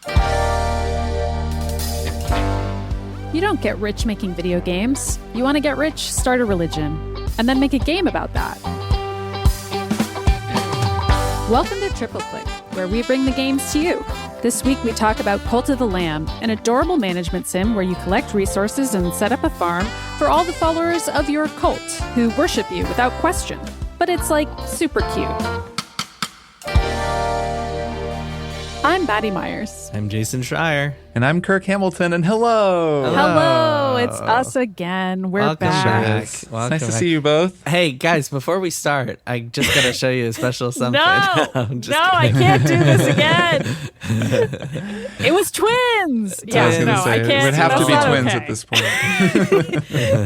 You don't get rich making video games. You want to get rich? Start a religion. And then make a game about that. Welcome to Triple Click, where we bring the games to you. This week we talk about Cult of the Lamb, an adorable management sim where you collect resources and set up a farm for all the followers of your cult who worship you without question. But it's like super cute. I'm Maddy Myers. I'm Jason Schreier. And I'm Kirk Hamilton, and hello! Hello, it's us again. We're Welcome back. It's nice to see you both. Hey, guys, before we start, I just got to show you a special something. No, I can't do this again. It was twins. I can't. It would have to be twins at this point.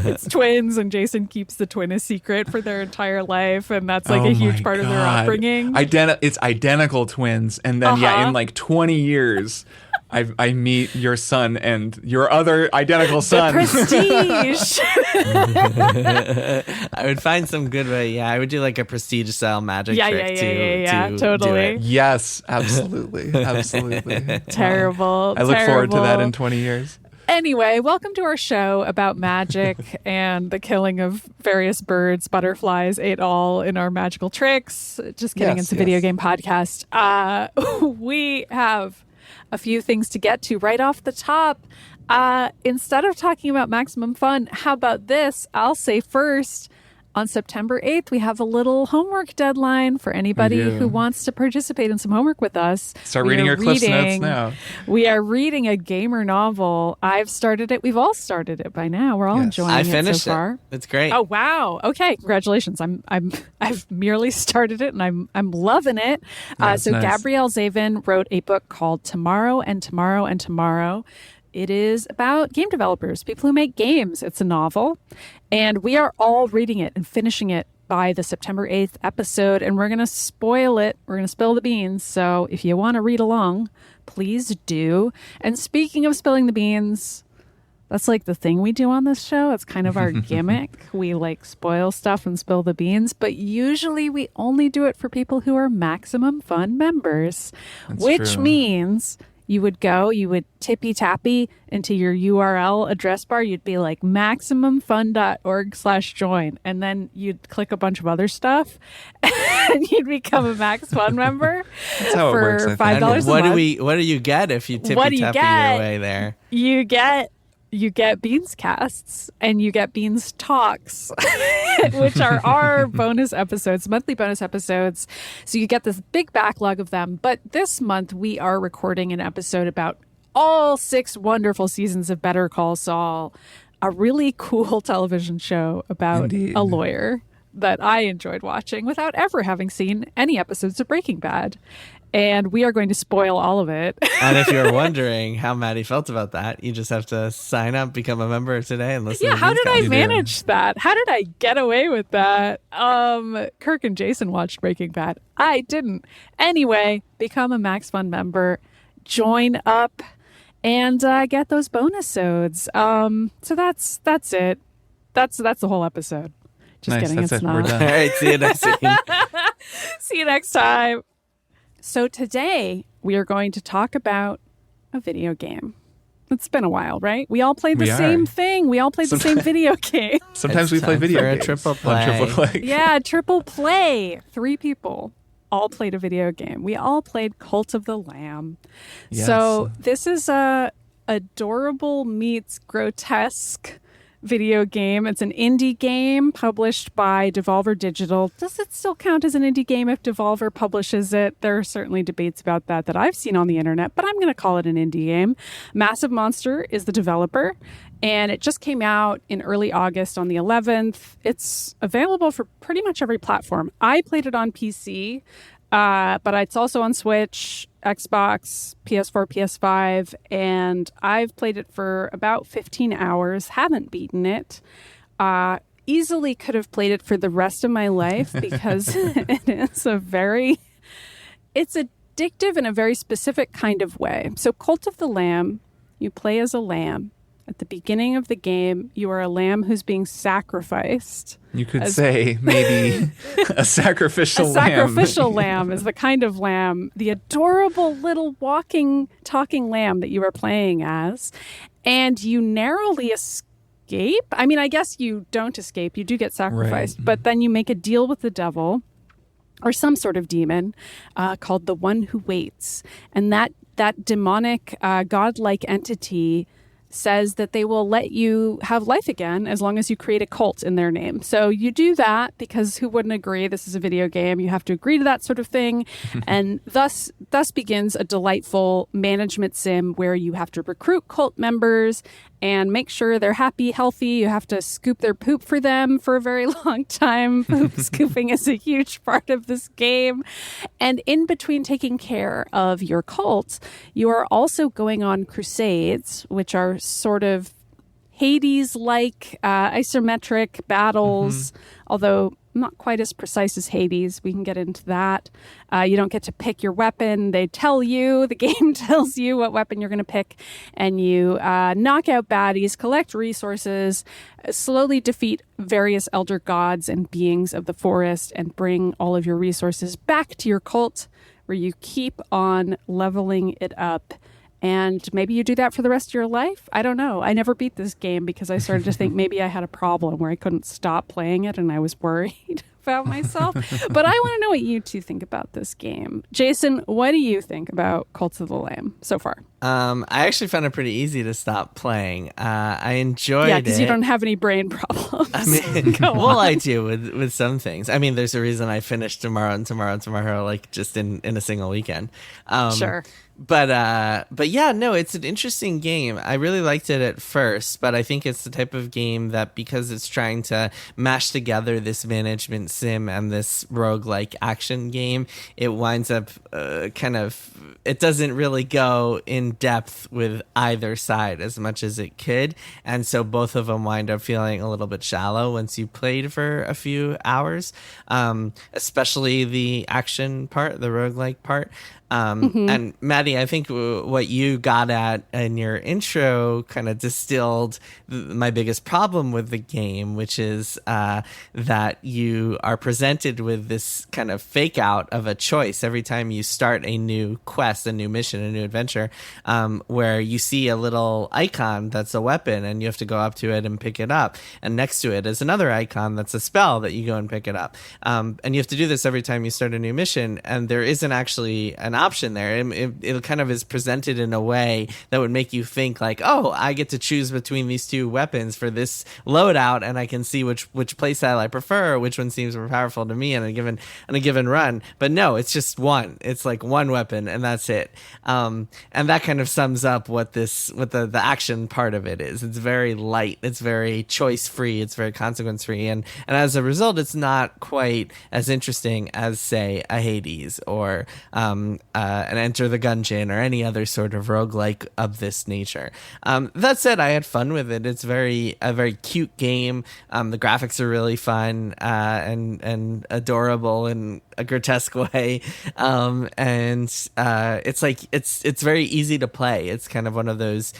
It's twins, and Jason keeps the twin a secret for their entire life, and that's like a huge part of their upbringing. It's identical twins, and then in like 20 years, I meet your son and your other identical son. Prestige. I would find some good way. Yeah, I would do like a prestige style magic trick to totally. do it. Yes, absolutely. Terrible. I look forward to that in 20 years. Anyway, welcome to our show about magic and the killing of various birds, butterflies, ate all in our magical tricks. Just kidding, it's a video game podcast. We have a few things to get to right off the top. Instead of talking about maximum fun, how about this? I'll say first, on September 8th, we have a little homework deadline for anybody who wants to participate in some homework with us. Start reading your Cliff Notes now. We are reading a gamer novel. I've started it. We've all started it by now. We're all enjoying it so far. It's great. Oh, wow. Okay, congratulations. I've merely started it, and I'm loving it. Nice. Gabrielle Zavin wrote a book called Tomorrow and Tomorrow and Tomorrow. It is about game developers, people who make games. It's a novel, and we are all reading it and finishing it by the September 8th episode, and we're going to spoil it. We're going to spill the beans, so if you want to read along, please do. And speaking of spilling the beans, that's like the thing we do on this show. It's kind of our gimmick. We like spoil stuff and spill the beans, but usually we only do it for people who are Maximum Fun members, which means you would tippy-tappy into your URL address bar. You'd be like maximumfun.org/join. And then you'd click a bunch of other stuff and you'd become a Max Fun member. That's how it works. For $5 a month. What do you get if you tippy-tappy your way there? You get Beans Casts and you get Beans Talks, which are our bonus episodes, monthly bonus episodes. So you get this big backlog of them. But this month we are recording an episode about all 6 wonderful seasons of Better Call Saul, a really cool television show about a lawyer that I enjoyed watching without ever having seen any episodes of Breaking Bad. And we are going to spoil all of it. And if you're wondering how Maddy felt about that, you just have to sign up, become a member today, and listen. Yeah, how did I manage that? How did I get away with that? Kirk and Jason watched Breaking Bad. I didn't. Anyway, become a Max Fun member, join up, and get those bonus-odes. So that's it. That's the whole episode. Just nice, kidding. it's not. We're done. All right, see you next week. See you next time. So today we are going to talk about a video game. It's been a while, right? We all played the same thing. We all played the same video game. Sometimes we play video games. Triple play. Yeah, triple play. 3 people all played a video game. We all played Cult of the Lamb. Yes. So this is a adorable meets grotesque video game. It's an indie game published by Devolver Digital. Does it still count as an indie game if Devolver publishes it? There are certainly debates about that I've seen on the internet, but I'm going to call it an indie game. Massive Monster is the developer, and it just came out in early August on the 11th. It's available for pretty much every platform. I played it on PC, but it's also on Switch, Xbox, PS4, PS5, and I've played it for about 15 hours, haven't beaten it. Easily could have played it for the rest of my life because it's addictive in a very specific kind of way. So Cult of the Lamb, you play as a lamb. At the beginning of the game, you are a lamb who's being sacrificed. You could say maybe a sacrificial lamb. A sacrificial lamb is the kind of lamb, the adorable little walking, talking lamb that you are playing as. And you narrowly escape. I mean, I guess you don't escape. You do get sacrificed. Right. But then you make a deal with the devil or some sort of demon called the One Who Waits. And that demonic, godlike entity says that they will let you have life again as long as you create a cult in their name. So you do that because who wouldn't agree? This is a video game. You have to agree to that sort of thing. And thus begins a delightful management sim where you have to recruit cult members and make sure they're happy, healthy. You have to scoop their poop for them for a very long time. Poop scooping is a huge part of this game. And in between taking care of your cult, you are also going on crusades, which are sort of Hades-like isometric battles, although not quite as precise as Hades. We can get into that. You don't get to pick your weapon. They tell you, the game tells you what weapon you're going to pick, and you knock out baddies, collect resources, slowly defeat various elder gods and beings of the forest, and bring all of your resources back to your cult, where you keep on leveling it up. And maybe you do that for the rest of your life. I don't know. I never beat this game because I started to think maybe I had a problem where I couldn't stop playing it and I was worried about myself. But I want to know what you two think about this game. Jason, what do you think about Cult of the Lamb so far? I actually found it pretty easy to stop playing. I enjoyed it. Yeah, because you don't have any brain problems. I mean, well, I do with some things. I mean, there's a reason I finished tomorrow, like just in a single weekend. Sure. But yeah, no, it's an interesting game. I really liked it at first, but I think it's the type of game that because it's trying to mash together this management sim and this roguelike action game, it winds up it doesn't really go in depth with either side as much as it could. And so both of them wind up feeling a little bit shallow once you played for a few hours, especially the action part, the roguelike part. And Maddy, I think what you got at in your intro kind of distilled my biggest problem with the game, which is that you are presented with this kind of fake out of a choice every time you start a new quest, a new mission, a new adventure, where you see a little icon that's a weapon and you have to go up to it and pick it up. And next to it is another icon that's a spell that you go and pick it up. And you have to do this every time you start a new mission, and there isn't actually an option there. It kind of is presented in a way that would make you think like, oh, I get to choose between these two weapons for this loadout, and I can see which playstyle I prefer, which one seems more powerful to me in a given run. But no, it's just one. It's like one weapon, and that's it. And that kind of sums up what the action part of it is. It's very light. It's very choice free. It's very consequence free, and as a result, it's not quite as interesting as, say, a Hades or an Enter the Gungeon or any other sort of roguelike of this nature. That said, I had fun with it. It's a very cute game. The graphics are really fun and adorable in a grotesque way. And it's very easy to play. It's kind of one of those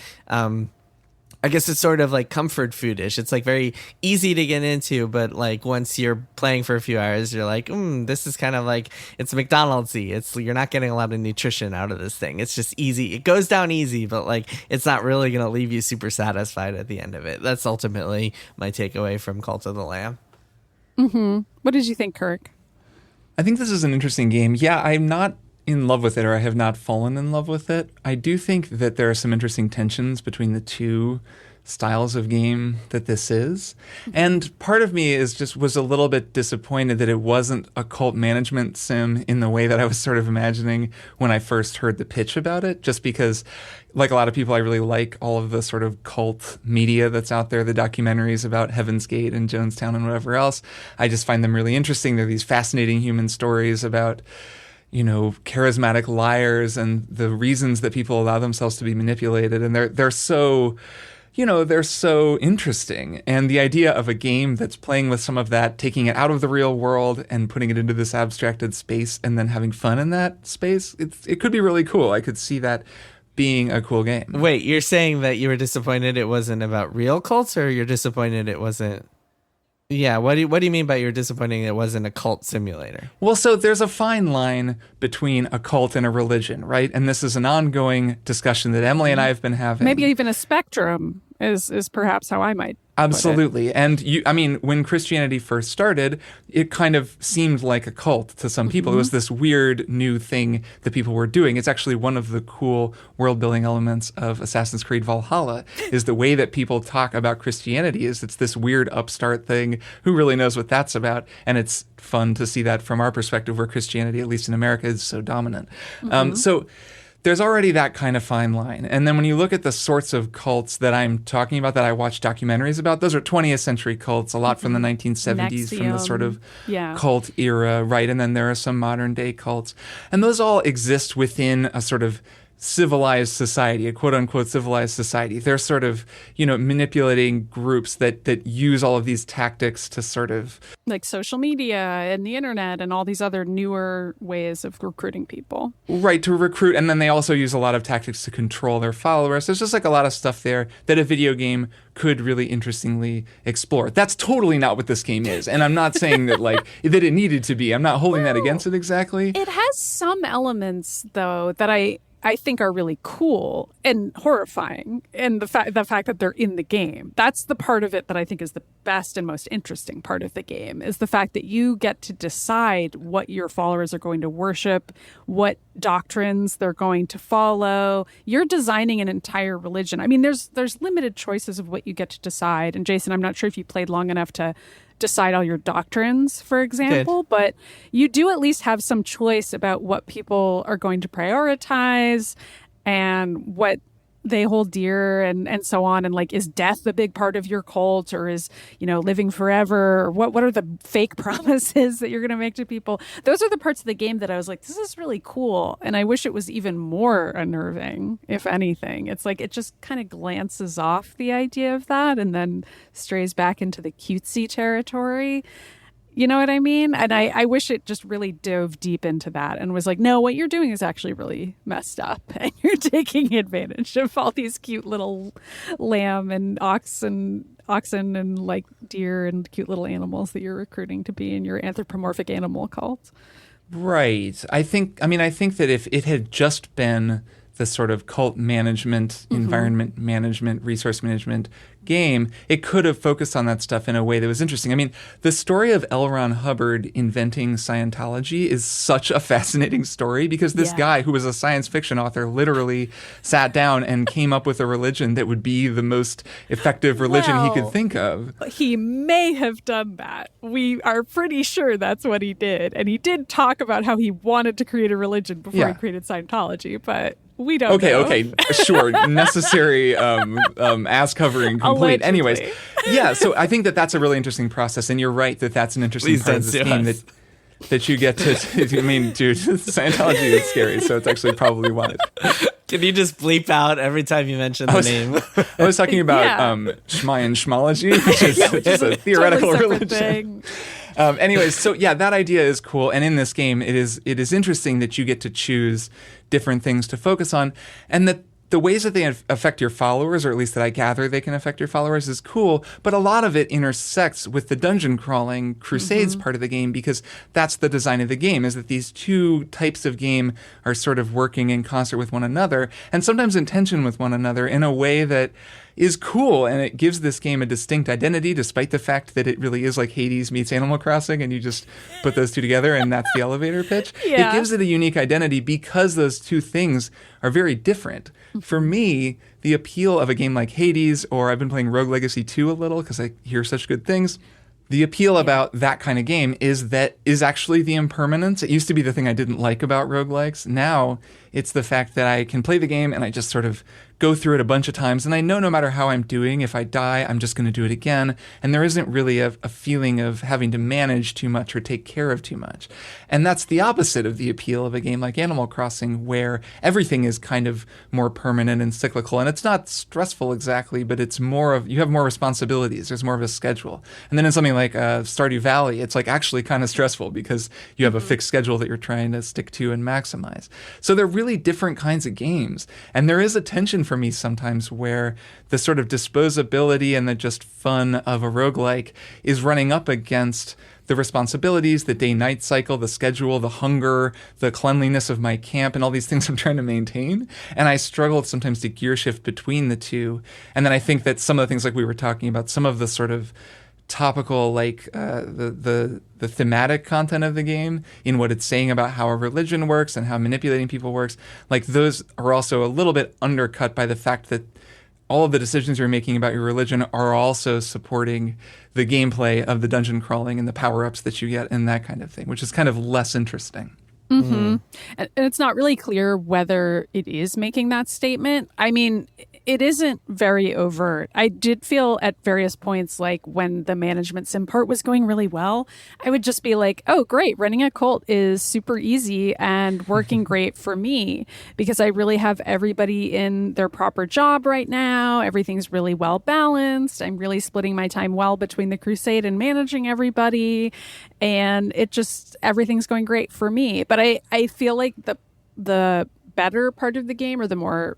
I guess it's sort of like comfort foodish. It's like very easy to get into, but like once you're playing for a few hours, you're like, this is kind of like, it's McDonald's-y. You're not getting a lot of nutrition out of this thing. It's just easy. It goes down easy, but like it's not really going to leave you super satisfied at the end of it. That's ultimately my takeaway from Cult of the Lamb. Mm-hmm. What did you think, Kirk? I think this is an interesting game. Yeah, I'm not in love with it, or I have not fallen in love with it. I do think that there are some interesting tensions between the two styles of game that this is. And part of me was a little bit disappointed that it wasn't a cult management sim in the way that I was sort of imagining when I first heard the pitch about it, just because, like a lot of people, I really like all of the sort of cult media that's out there, the documentaries about Heaven's Gate and Jonestown and whatever else. I just find them really interesting. They're these fascinating human stories about, charismatic liars and the reasons that people allow themselves to be manipulated. And they're so, they're so interesting. And the idea of a game that's playing with some of that, taking it out of the real world and putting it into this abstracted space and then having fun in that space, it could be really cool. I could see that being a cool game. Wait, you're saying that you were disappointed it wasn't about real cults, or you're disappointed it wasn't? Yeah, what do you mean by you're disappointed it wasn't a cult simulator? Well, so there's a fine line between a cult and a religion, right? And this is an ongoing discussion that Emily and I have been having. Maybe even a spectrum is perhaps how I might Absolutely. And when Christianity first started, it kind of seemed like a cult to some people. It was this weird new thing that people were doing. It's actually one of the cool world building elements of Assassin's Creed Valhalla is the way that people talk about Christianity is it's this weird upstart thing. Who really knows what that's about? And it's fun to see that from our perspective where Christianity, at least in America, is so dominant. So there's already that kind of fine line. And then when you look at the sorts of cults that I'm talking about that I watch documentaries about, those are 20th century cults, a lot from the 1970s, from the sort of cult era, right? And then there are some modern day cults. And those all exist within a sort of civilized society, a quote-unquote civilized society. They're sort of, manipulating groups that use all of these tactics to sort of... like social media and the internet and all these other newer ways of recruiting people. Right, to recruit. And then they also use a lot of tactics to control their followers. There's just like a lot of stuff there that a video game could really interestingly explore. That's totally not what this game is. And I'm not saying that that it needed to be. I'm not holding that against it exactly. It has some elements, though, that I think are really cool and horrifying. And the fact that they're in the game, that's the part of it that I think is the best and most interesting part of the game, is the fact that you get to decide what your followers are going to worship, what doctrines they're going to follow. You're designing an entire religion. I mean, there's limited choices of what you get to decide. And Jason, I'm not sure if you played long enough to decide all your doctrines, for example, but you do at least have some choice about what people are going to prioritize and what they hold dear and so on. And is death a big part of your cult, or is, living forever? Or what are the fake promises that you're going to make to people? Those are the parts of the game that I was like, this is really cool. And I wish it was even more unnerving, if anything. It's like, it just kind of glances off the idea of that and then strays back into the cutesy territory. You know what I mean? And I wish it just really dove deep into that and was like, no, what you're doing is actually really messed up. And you're taking advantage of all these cute little lamb and oxen and deer and cute little animals that you're recruiting to be in your anthropomorphic animal cult. Right. I think that if it had just been the sort of cult management, environment management, resource management game, it could have focused on that stuff in a way that was interesting. I mean, the story of L. Ron Hubbard inventing Scientology is such a fascinating story because this guy who was a science fiction author literally sat down and came up with a religion that would be the most effective religion he could think of. He may have done that. We are pretty sure that's what he did. And he did talk about how he wanted to create a religion before he created Scientology, but we don't know. Okay, sure. Necessary ass covering complete. Allegedly. Anyways, so I think that's a really interesting process, and you're right that that's an interesting part of this game that you get to. I mean, dude, Scientology is scary, so it's actually probably why. Can you just bleep out every time you mention the name? I was talking about Shmai and Shmology, which is a theoretical totally religion. Anyways, so that idea is cool, and in this game, it is interesting that you get to choose different things to focus on, and that the ways that they affect your followers, or at least that I gather they can affect your followers, is cool, but a lot of it intersects with the dungeon crawling crusades part of the game, because that's the design of the game, is that these two types of game are sort of working in concert with one another, and sometimes in tension with one another in a way that is cool, and it gives this game a distinct identity, despite the fact that it really is like Hades meets Animal Crossing, and you just put those two together, and that's the elevator pitch. Yeah. It gives it a unique identity because those two things are very different. For me, the appeal of a game like Hades, or I've been playing Rogue Legacy 2 a little because I hear such good things, the appeal about that kind of game is actually the impermanence. It used to be the thing I didn't like about roguelikes. Now it's the fact that I can play the game and I just sort of go through it a bunch of times, and I know no matter how I'm doing, if I die, I'm just going to do it again, and there isn't really a feeling of having to manage too much or take care of too much. And that's the opposite of the appeal of a game like Animal Crossing, where everything is kind of more permanent and cyclical, and it's not stressful exactly, but it's more of, you have more responsibilities, there's more of a schedule. And then in something like Stardew Valley, it's like actually kind of stressful because you have a fixed schedule that you're trying to stick to and maximize. So they're really different kinds of games. And there is a tension for me sometimes where the sort of disposability and the just fun of a roguelike is running up against the responsibilities, the day-night cycle, the schedule, the hunger, the cleanliness of my camp, and all these things I'm trying to maintain. And I struggle sometimes to gear shift between the two. And then I think that some of the things like we were talking about, some of the sort of topical, like the thematic content of the game in what it's saying about how a religion works and how manipulating people works, like those are also a little bit undercut by the fact that all of the decisions you're making about your religion are also supporting the gameplay of the dungeon crawling and the power-ups that you get and that kind of thing, which is kind of less interesting. Mm-hmm. And it's not really clear whether it is making that statement. I mean, it isn't very overt. I did feel at various points like when the management sim part was going really well, I would just be like, oh, great, running a cult is super easy and working great for me because I really have everybody in their proper job right now. Everything's really well balanced. I'm really splitting my time well between the crusade and managing everybody. And it just, everything's going great for me. But I feel like the better part of the game, or the more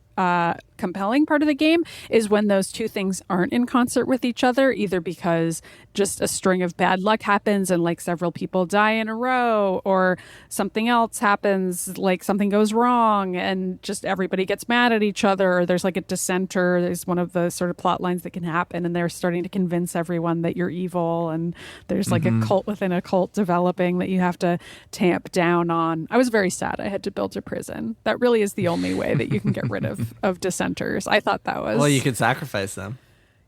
compelling part of the game, is when those two things aren't in concert with each other, either because just a string of bad luck happens and like several people die in a row, or something else happens, like something goes wrong and just everybody gets mad at each other, or there's like a dissenter. There's one of the sort of plot lines that can happen and they're starting to convince everyone that you're evil, and there's like a cult within a cult developing that you have to tamp down on. I was very sad I had to build a prison. That really is the only way that you can get rid of dissenters. I thought that was... Well, you could sacrifice them.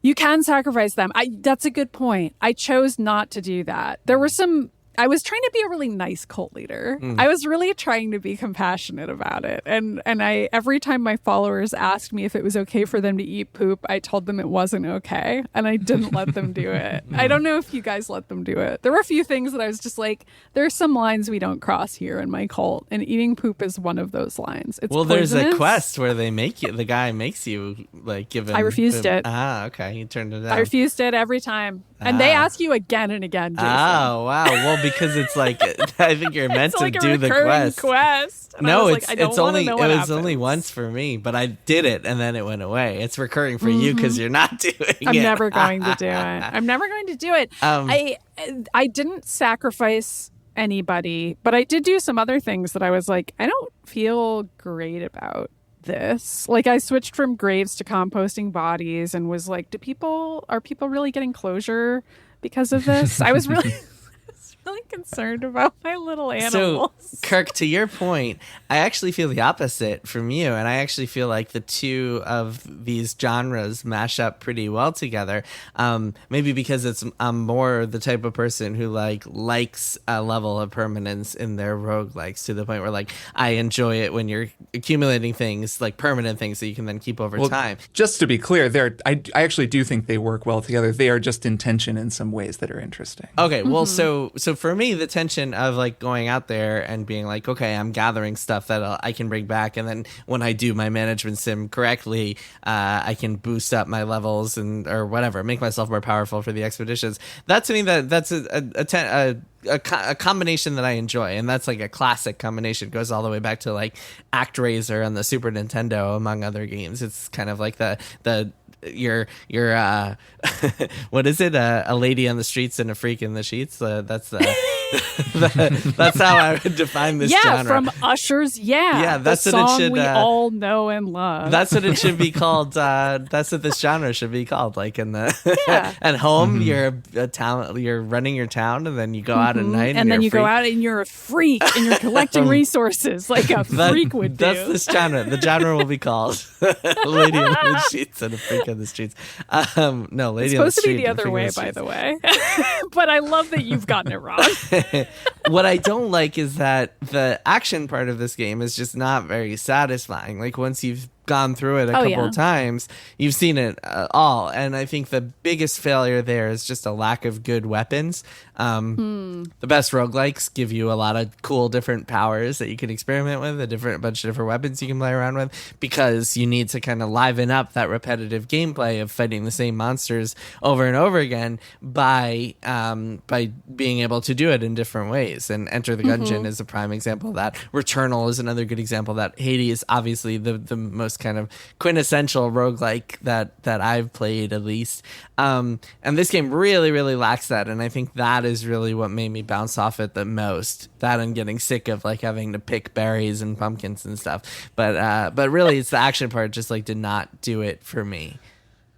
You can sacrifice them. That's a good point. I chose not to do that. There were some... I was trying to be a really nice cult leader. I was really trying to be compassionate about it. And I every time my followers asked me if it was okay for them to eat poop, I told them it wasn't okay. And I didn't let them do it. I don't know if you guys let them do it. There were a few things that I was just like, there are some lines we don't cross here in my cult. And eating poop is one of those lines. It's poisonous. There's a quest where they make you, the guy makes you like give him... I refused it. Ah, okay. You turned it down. I refused it every time. And they ask you again and again, Jason. Oh, wow. Well, because it's like, I think you're meant to like do the quest. And no, it was only once for me, but I did it and then it went away. It's recurring for you because you're not doing it. I'm never going to do it. I'm never going to do it. I didn't sacrifice anybody, but I did do some other things that I was like, I don't feel great about this. Like, I switched from graves to composting bodies and was like, are people really getting closure because of this? I was really concerned about my little animals. So, Kirk, to your point, I actually feel the opposite from you, and I actually feel like the two of these genres mash up pretty well together. Maybe because I'm more the type of person who likes a level of permanence in their roguelikes, to the point where like I enjoy it when you're accumulating things, like permanent things that you can then keep over time. Just to be clear, I actually do think they work well together. They are just in tension in some ways that are interesting. Okay, well, so for me, the tension of like going out there and being like, okay, I'm gathering stuff that I can bring back, and then when I do my management sim correctly, I can boost up my levels or whatever, make myself more powerful for the expeditions. That to me, that's a combination that I enjoy, and that's like a classic combination. It goes all the way back to like ActRaiser on the Super Nintendo, among other games. It's kind of like the your what is it, a lady on the streets and a freak in the sheets. That's that's how I would define this genre. From Usher's that's the what song it should we all know and love. That's what it should be called. That's what this genre should be called. Like in the at home, you're a town, you're running your town, and then you go out at night, and then you go out and you're a freak and you're collecting resources like a freak would do. That's this genre. The genre will be called Lady on the Sheets and a Freak on the Streets. No, Lady it's on the Street. Supposed to be the other way, by the way. But I love that you've gotten it wrong. What I don't like is that the action part of this game is just not very satisfying. Like, once you've gone through it a couple of times, you've seen it all, and I think the biggest failure there is just a lack of good weapons. The best roguelikes give you a lot of cool different powers that you can experiment with, a bunch of different weapons you can play around with, because you need to kind of liven up that repetitive gameplay of fighting the same monsters over and over again by being able to do it in different ways. ways. And Enter the Gungeon is a prime example of that. Returnal is another good example of that. Hades, obviously the most kind of quintessential roguelike that I've played, at least. And this game really, really lacks that. And I think that is really what made me bounce off it the most. That and getting sick of like having to pick berries and pumpkins and stuff. But really, it's the action part just like did not do it for me.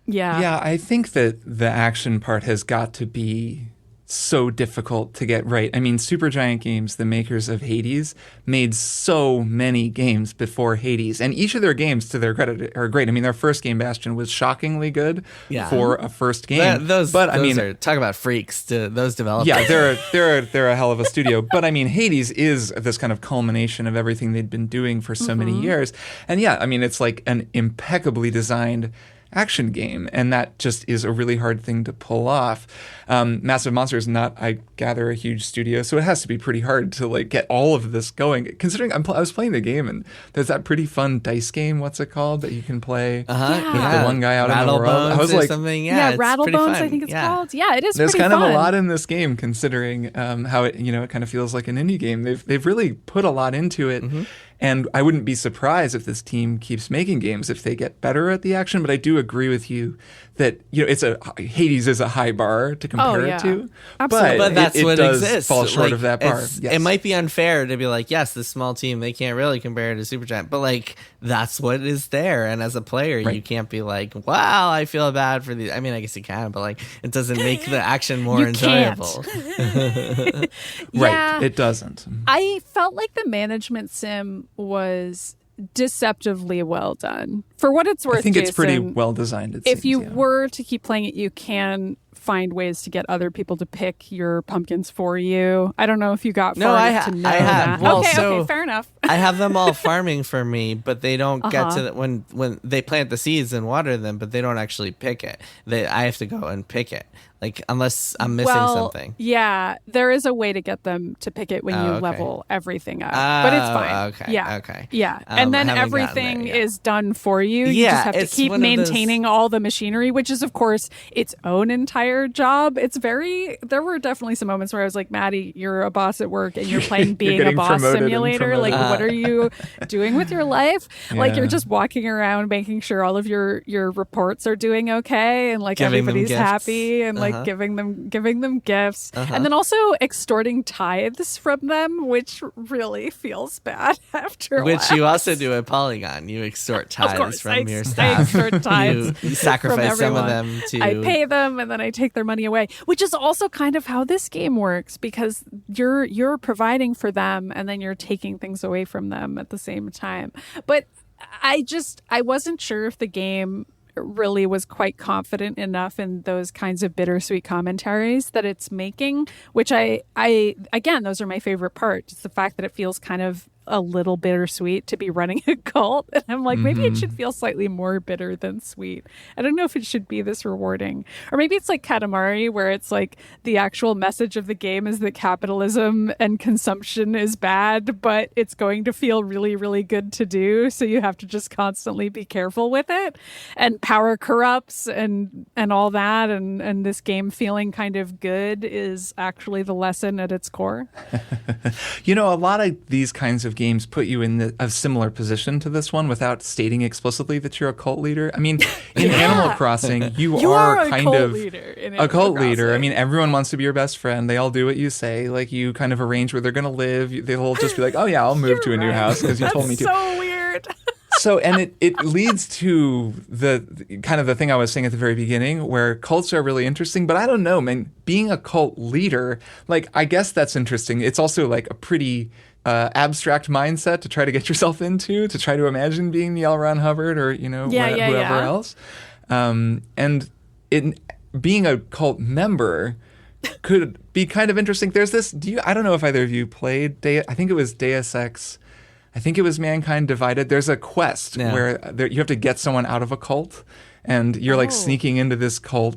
Yeah, I think that the action part has got to be so difficult to get right. I mean, Supergiant Games, the makers of Hades, made so many games before Hades, and each of their games, to their credit, are great. I mean, their first game, Bastion, was shockingly good for a first game. Those are, talk about freaks to those developers. Yeah, they're a hell of a studio. But I mean, Hades is this kind of culmination of everything they'd been doing for so many years. And yeah, I mean, it's like an impeccably designed action game, and that just is a really hard thing to pull off. Massive Monster is not, I gather, a huge studio, so it has to be pretty hard to like get all of this going. Considering I was playing the game, and there's that pretty fun dice game. What's it called that you can play with the one guy out in the world? I was like, something. Yeah, Rattlebones. I think it's called. Yeah, it is. There's pretty kind fun. of a lot in this game, considering how it it kind of feels like an indie game. They've really put a lot into it. And I wouldn't be surprised if this team keeps making games if they get better at the action. But I do agree with you that Hades is a high bar to compare it to. Absolutely. But that's what does exists. fall short like, of that bar. Yes. It might be unfair to be like, yes, this small team, they can't really compare it to Supergiant, but like that's what is there. And as a player, you can't be like, wow, I feel bad for these. I mean, I guess you can, but like it doesn't make the action more enjoyable. Right. It doesn't. I felt like the management sim was deceptively well done. For what it's worth, I think it's Jason, pretty well designed. If you were to keep playing it, you can find ways to get other people to pick your pumpkins for you. I don't know if you got far enough to know that. Well, okay, fair enough. I have them all farming for me, but they don't get to when they plant the seeds and water them, but they don't actually pick it. I have to go and pick it. Like, unless I'm missing something. Yeah, there is a way to get them to pick it when you level everything up. But it's fine. Okay. Yeah. Okay. Yeah. And then everything is done for you. You Yeah, just have to it's keep one of maintaining all the machinery, which is, of course, its own entire job. There were definitely some moments where I was like, Maddy, you're a boss at work and you're playing being a boss simulator. Like, what are you doing with your life? Yeah. Like, you're just walking around making sure all of your reports are doing okay and like everybody's happy and like giving them gifts, and then also extorting tithes from them, which really feels bad after a while. Which you also do at Polygon. You extort tithes from your staff. I extort tithes. You sacrifice some of them to. I pay them and then I take their money away, which is also kind of how this game works, because you're providing for them and then you're taking things away from them at the same time. But I wasn't sure if the game really was quite confident enough in those kinds of bittersweet commentaries that it's making, which I again, those are my favorite part. Just the fact that it feels kind of a little bittersweet to be running a cult. And I'm like, maybe it should feel slightly more bitter than sweet. I don't know if it should be this rewarding. Or maybe it's like Katamari, where it's like the actual message of the game is that capitalism and consumption is bad, but it's going to feel really, really good to do. So you have to just constantly be careful with it. And power corrupts and all that. And this game feeling kind of good is actually the lesson at its core. A lot of these kinds of games put you in a similar position to this one without stating explicitly that you're a cult leader. I mean, in Animal Crossing, you are kind of a cult leader. I mean, everyone wants to be your best friend. They all do what you say. Like, you kind of arrange where they're going to live. They'll just be like, oh yeah, I'll move to a new house because you told me to. That's so weird. So, and it leads to the kind of the thing I was saying at the very beginning, where cults are really interesting. But I don't know, man, being a cult leader, like, I guess that's interesting. It's also like a pretty abstract mindset to try to get yourself into, to try to imagine being the L. Ron Hubbard or, whoever else. And being a cult member could be kind of interesting. There's this, I don't know if either of you played, I think it was Deus Ex. I think it was Mankind Divided. There's a quest where you have to get someone out of a cult. And you're like sneaking into this cult,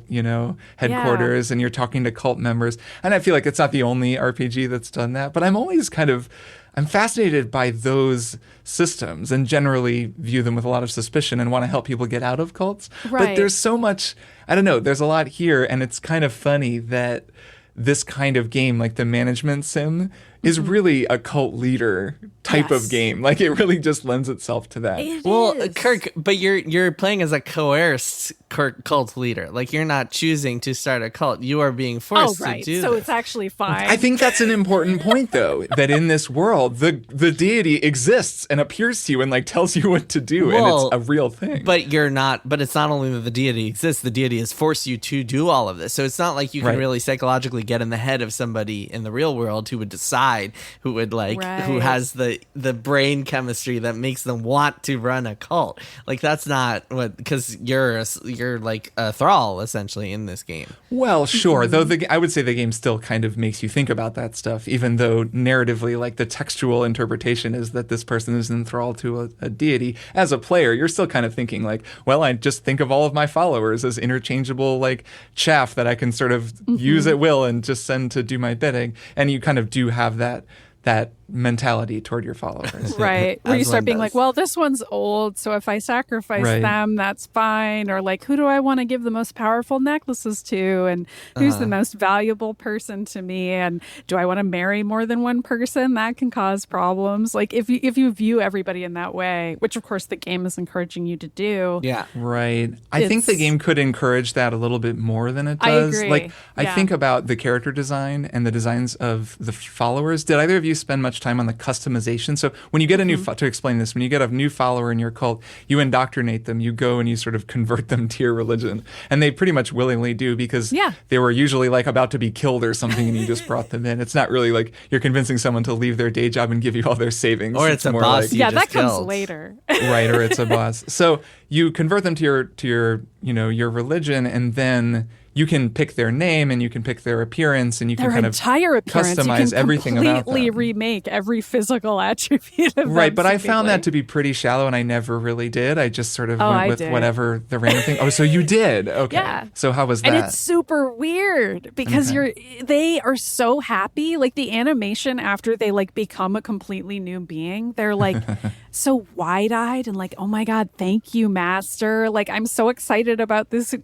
headquarters, and you're talking to cult members. And I feel like it's not the only RPG that's done that. But I'm fascinated by those systems and generally view them with a lot of suspicion and want to help people get out of cults. Right. But there's so much, I don't know, there's a lot here. And it's kind of funny that this kind of game, like the management sim, is really a cult leader type Yes. of game. Like, it really just lends itself to that. It Well, is. Kirk, but you're playing as a coerced cult leader. Like, you're not choosing to start a cult. You are being forced right. to do So this. it's actually fine. I think that's an important point, though, that in this world, the deity exists and appears to you and like tells you what to do, Well, and it's a real thing. But you're not. But it's not only that the deity exists. The deity has forced you to do all of this. So it's not like you can Right. really psychologically get in the head of somebody in the real world who would decide, who would who Right. has the brain chemistry that makes them want to run a cult. Like, that's not what, because you're like a thrall essentially in this game. Well, sure. Though I would say the game still kind of makes you think about that stuff, even though narratively, like the textual interpretation is that this person is enthralled to a deity. As a player, you're still kind of thinking like, well, I just think of all of my followers as interchangeable like chaff that I can sort of use at will and just send to do my bidding. And you kind of do have that mentality toward your followers. Right. Where you As start one being does. like, well, this one's old, so if I sacrifice Right. them, that's fine. Or like, who do I want to give the most powerful necklaces to? And who's the most valuable person to me? And do I want to marry more than one person? That can cause problems. Like if you view everybody in that way, which of course the game is encouraging you to do. Yeah. Right. I think the It's- game could encourage that a little bit more than it I does. agree. Like, I Yeah. think about the character design and the designs of the followers. Did either of you spend much time on the customization? So when you get a new, to explain this, when you get a new follower in your cult, you indoctrinate them, you go and you sort of convert them to your religion. And they pretty much willingly do because Yeah. they were usually like about to be killed or something and you just brought them in. It's not really like you're convincing someone to leave their day job and give you all their savings. Or it's a more boss like, you Yeah, just that comes killed. later. right, or it's a boss. So you convert them to your your religion, and then you can pick their name and you can pick their appearance and you can Their kind of entire appearance. customize you can everything about completely them. remake every physical attribute of Right, them, but I found that seemingly. to be pretty shallow, and I never really did. I just sort of Oh, went I with did. whatever the random thing. Oh, so you did? Okay. Yeah. So how was that? And it's super weird because they are so happy. Like the animation after they like become a completely new being, they're like so wide-eyed and like, oh my God, thank you, master. Like I'm so excited about this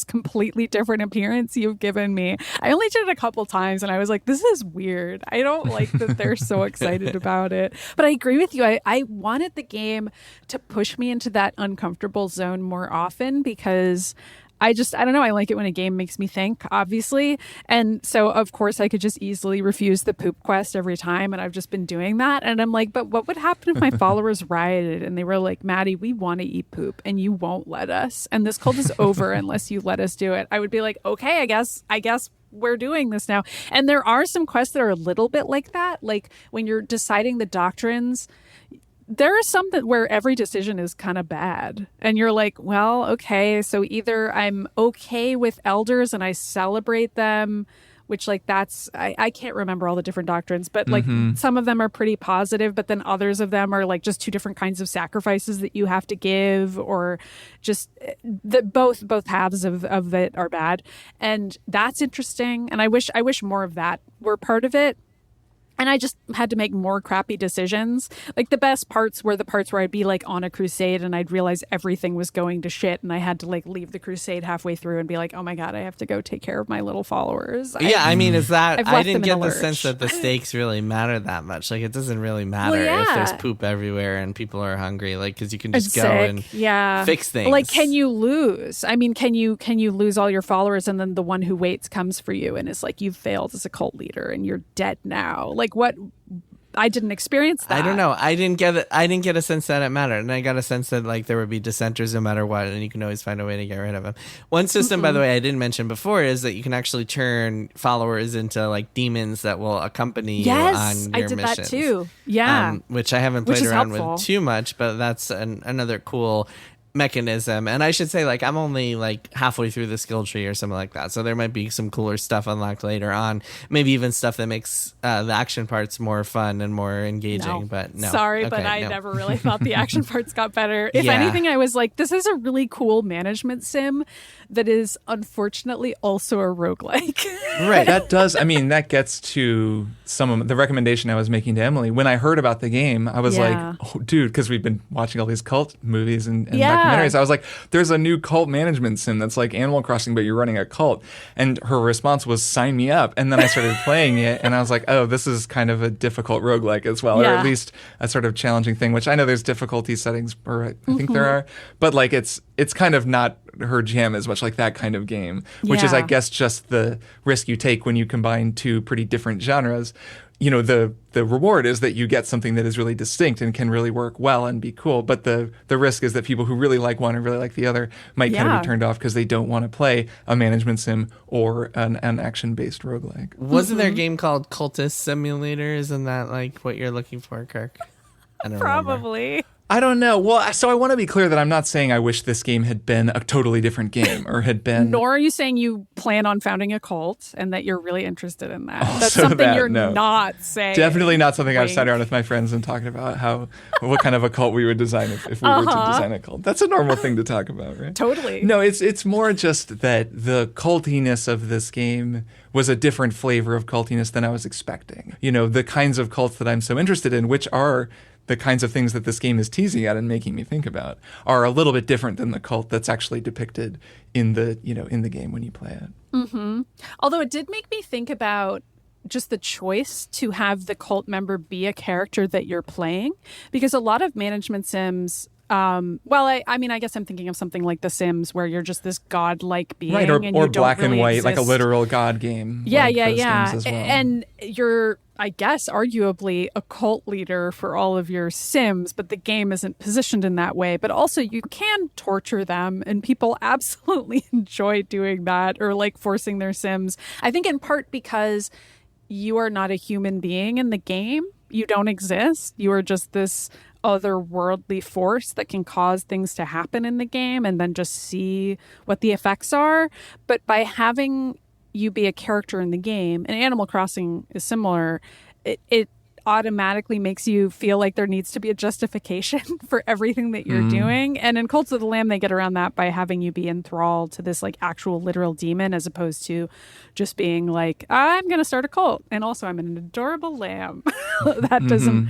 completely different appearance you've given me. I only did it a couple times and I was like, this is weird. I don't like that they're so excited about it. But I agree with you. I wanted the game to push me into that uncomfortable zone more often because I don't know. I like it when a game makes me think, obviously. And so, of course, I could just easily refuse the poop quest every time. And I've just been doing that. And I'm like, but what would happen if my followers rioted and they were like, Maddy, we want to eat poop and you won't let us. And this cult is over unless you let us do it. I would be like, okay, I guess we're doing this now. And there are some quests that are a little bit like that. Like when you're deciding the doctrines, there is something where every decision is kind of bad. And you're like, well, okay, so either I'm okay with elders and I celebrate them, which like that's, I can't remember all the different doctrines, but like some of them are pretty positive, but then others of them are like just two different kinds of sacrifices that you have to give, or just both halves of it are bad. And that's interesting. And I wish more of that were part of it. And I just had to make more crappy decisions. Like the best parts were the parts where I'd be like on a crusade and I'd realize everything was going to shit and I had to like leave the crusade halfway through and be like, oh my God, I have to go take care of my little followers. Yeah, I mean, is that I've I left didn't them in get a the sense lurch. that the stakes really matter that much. Like, it doesn't really matter Well, if there's yeah. poop everywhere and people are hungry. Like, because you can just Sick. go and yeah. fix things. Like, can you lose? I mean, can you lose all your followers and then the one who waits comes for you and is like, you've failed as a cult leader and you're dead now? Like, what? I didn't experience that. I don't know. I didn't get it. I didn't get a sense that it mattered, and I got a sense that like there would be dissenters no matter what, and you can always find a way to get rid of them. One system, by the way, I didn't mention before is that you can actually turn followers into like demons that will accompany you Yes, on I your did missions. that too. Yeah. Which I haven't Which played is around helpful. with too much, but that's another cool mechanism. And I should say, like, I'm only like halfway through the skill tree or something like that, so there might be some cooler stuff unlocked later on, maybe even stuff that makes the action parts more fun and more engaging. No. But no, Sorry, but Okay, I no. never really thought the action parts got better. If Yeah. anything, I was like, this is a really cool management sim that is unfortunately also a roguelike. Right. That gets to some of the recommendation I was making to Emily. When I heard about the game, I was Yeah. like, oh, dude, because we've been watching all these cult movies and Yeah. documentaries. I was like, there's a new cult management sim that's like Animal Crossing, but you're running a cult. And her response was, sign me up. And then I started playing it, and I was like, oh, this is kind of a difficult roguelike as well, or at least a sort of challenging thing, which I know there's difficulty settings, or I think there are, but like it's kind of not her jam as much, like that kind of game, which is, I guess, just the risk you take when you combine two pretty different genres. You know, the reward is that you get something that is really distinct and can really work well and be cool. But the risk is that people who really like one and really like the other might kind of be turned off because they don't want to play a management sim or an action-based roguelike. Wasn't there a game called Cultist Simulator? Isn't that like what you're looking for, Kirk? I don't Probably. remember. I don't know. Well, so I want to be clear that I'm not saying I wish this game had been a totally different game or had been... Nor are you saying you plan on founding a cult and that you're really interested in that. Also That's something you're no. not saying. Definitely not something I've Wink. sat around with my friends and talking about what kind of a cult we would design if we were to design a cult. That's a normal thing to talk about, right? Totally. No, it's more just that the cultiness of this game was a different flavor of cultiness than I was expecting. You know, the kinds of cults that I'm so interested in, which are the kinds of things that this game is teasing at and making me think about, are a little bit different than the cult that's actually depicted in the game when you play it. Mm-hmm. Although it did make me think about just the choice to have the cult member be a character that you're playing, because a lot of management sims, I mean, I guess I'm thinking of something like The Sims, where you're just this godlike being, Right, and or you don't black really and white, exist. like a literal god game. Yeah, like those yeah. games as well. And you're, I guess, arguably a cult leader for all of your Sims, but the game isn't positioned in that way. But also, you can torture them, and people absolutely enjoy doing that, or like forcing their Sims. I think in part because you are not a human being in the game. You don't exist. You are just this otherworldly force that can cause things to happen in the game, and then just see what the effects are. But by having you be a character in the game, and Animal Crossing is similar, it automatically makes you feel like there needs to be a justification for everything that you're doing. And in Cults of the Lamb, they get around that by having you be enthralled to this like actual literal demon, as opposed to just being like, I'm going to start a cult, and also I'm an adorable lamb. That doesn't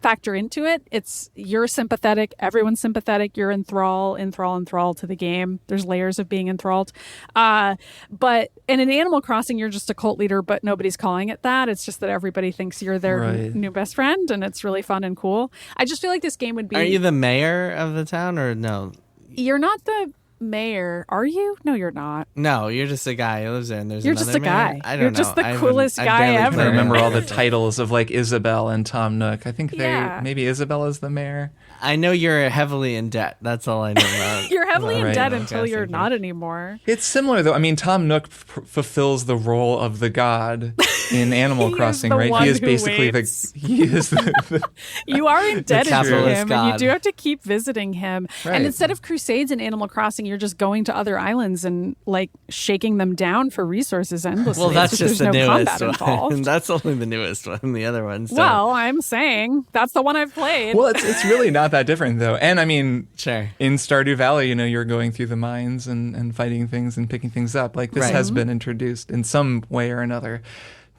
factor into it. It's, you're sympathetic, everyone's sympathetic, you're enthralled to the game. There's layers of being enthralled. But in an Animal Crossing, you're just a cult leader, but nobody's calling it that. It's just that everybody thinks you're their new best friend, and it's really fun and cool. I just feel like this game would be... Are you the mayor of the town, or no? You're not the mayor, are you? No, you're not. No, you're just a guy who lives there, and there's You're another just a mayor? guy. I don't You're know. just the I coolest I guy barely ever. play I remember it. all the titles of like Isabel and Tom Nook. I think maybe Isabel is the mayor. I know you're heavily in debt. That's all I know about. You're heavily in Right. debt Okay, until you're thank you. not anymore. It's similar though. I mean, Tom Nook fulfills the role of the god in Animal He is Crossing, the right? one He is who basically waits. he is the You are indebted to capitalist him, and you god. do have to keep visiting him. Right. And instead of crusades in Animal Crossing, you're just going to other islands and like shaking them down for resources endlessly. Well, that's It's just the there's no newest combat one. involved. That's only the newest one. The other ones. Well, I'm saying that's the one I've played. Well, it's really not that different though. And I mean, sure. in Stardew Valley, you're going through the mines and fighting things and picking things up. Like this Right. has been introduced in some way or another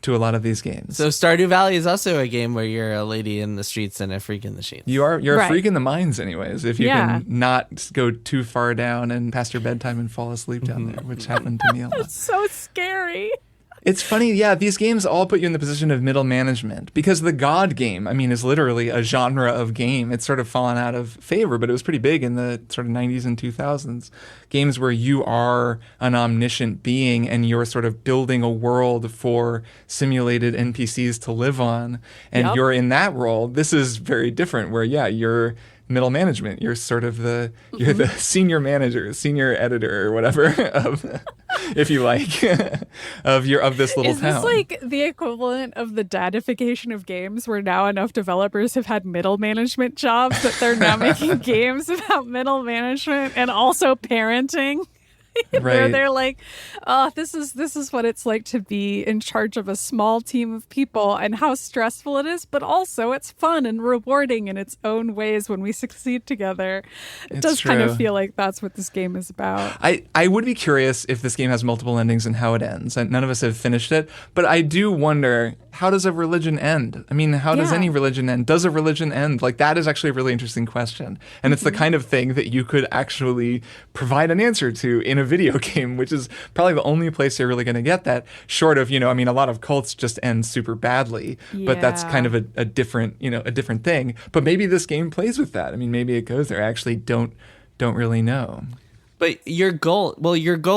to a lot of these games. So Stardew Valley is also a game where you're a lady in the streets and a freak in the sheets. you're Right. a freak in the mines anyways, if you Yeah. can not go too far down and past your bedtime and fall asleep down there, which happened to me a lot. so scary. It's funny, yeah, these games all put you in the position of middle management because the God game, I mean, is literally a genre of game. It's sort of fallen out of favor, but it was pretty big in the sort of 90s and 2000s. Games where you are an omniscient being and you're sort of building a world for simulated NPCs to live on, and Yep. you're in that role. This is very different where, yeah, you're middle management. You're sort of you're the senior manager, senior editor, or whatever, of, if you like, of this little Is town. this like the equivalent of the dadification of games, where now enough developers have had middle management jobs that they're now making games about middle management and also parenting? Where Right. they're like, oh, this is what it's like to be in charge of a small team of people and how stressful it is, but also it's fun and rewarding in its own ways when we succeed together. It It's does kind of true. feel like that's what this game is about. I would be curious if this game has multiple endings and how it ends. And none of us have finished it, but I do wonder, how does a religion end? I mean, how does any religion end? Does a religion end? Like, that is actually a really interesting question. And it's the kind of thing that you could actually provide an answer to in a video game, which is probably the only place you're really going to get that, short of, I mean, a lot of cults just end super badly, but that's kind of a different, a different thing. But maybe this game plays with that. I mean, maybe it goes there. I actually don't really know. But your goal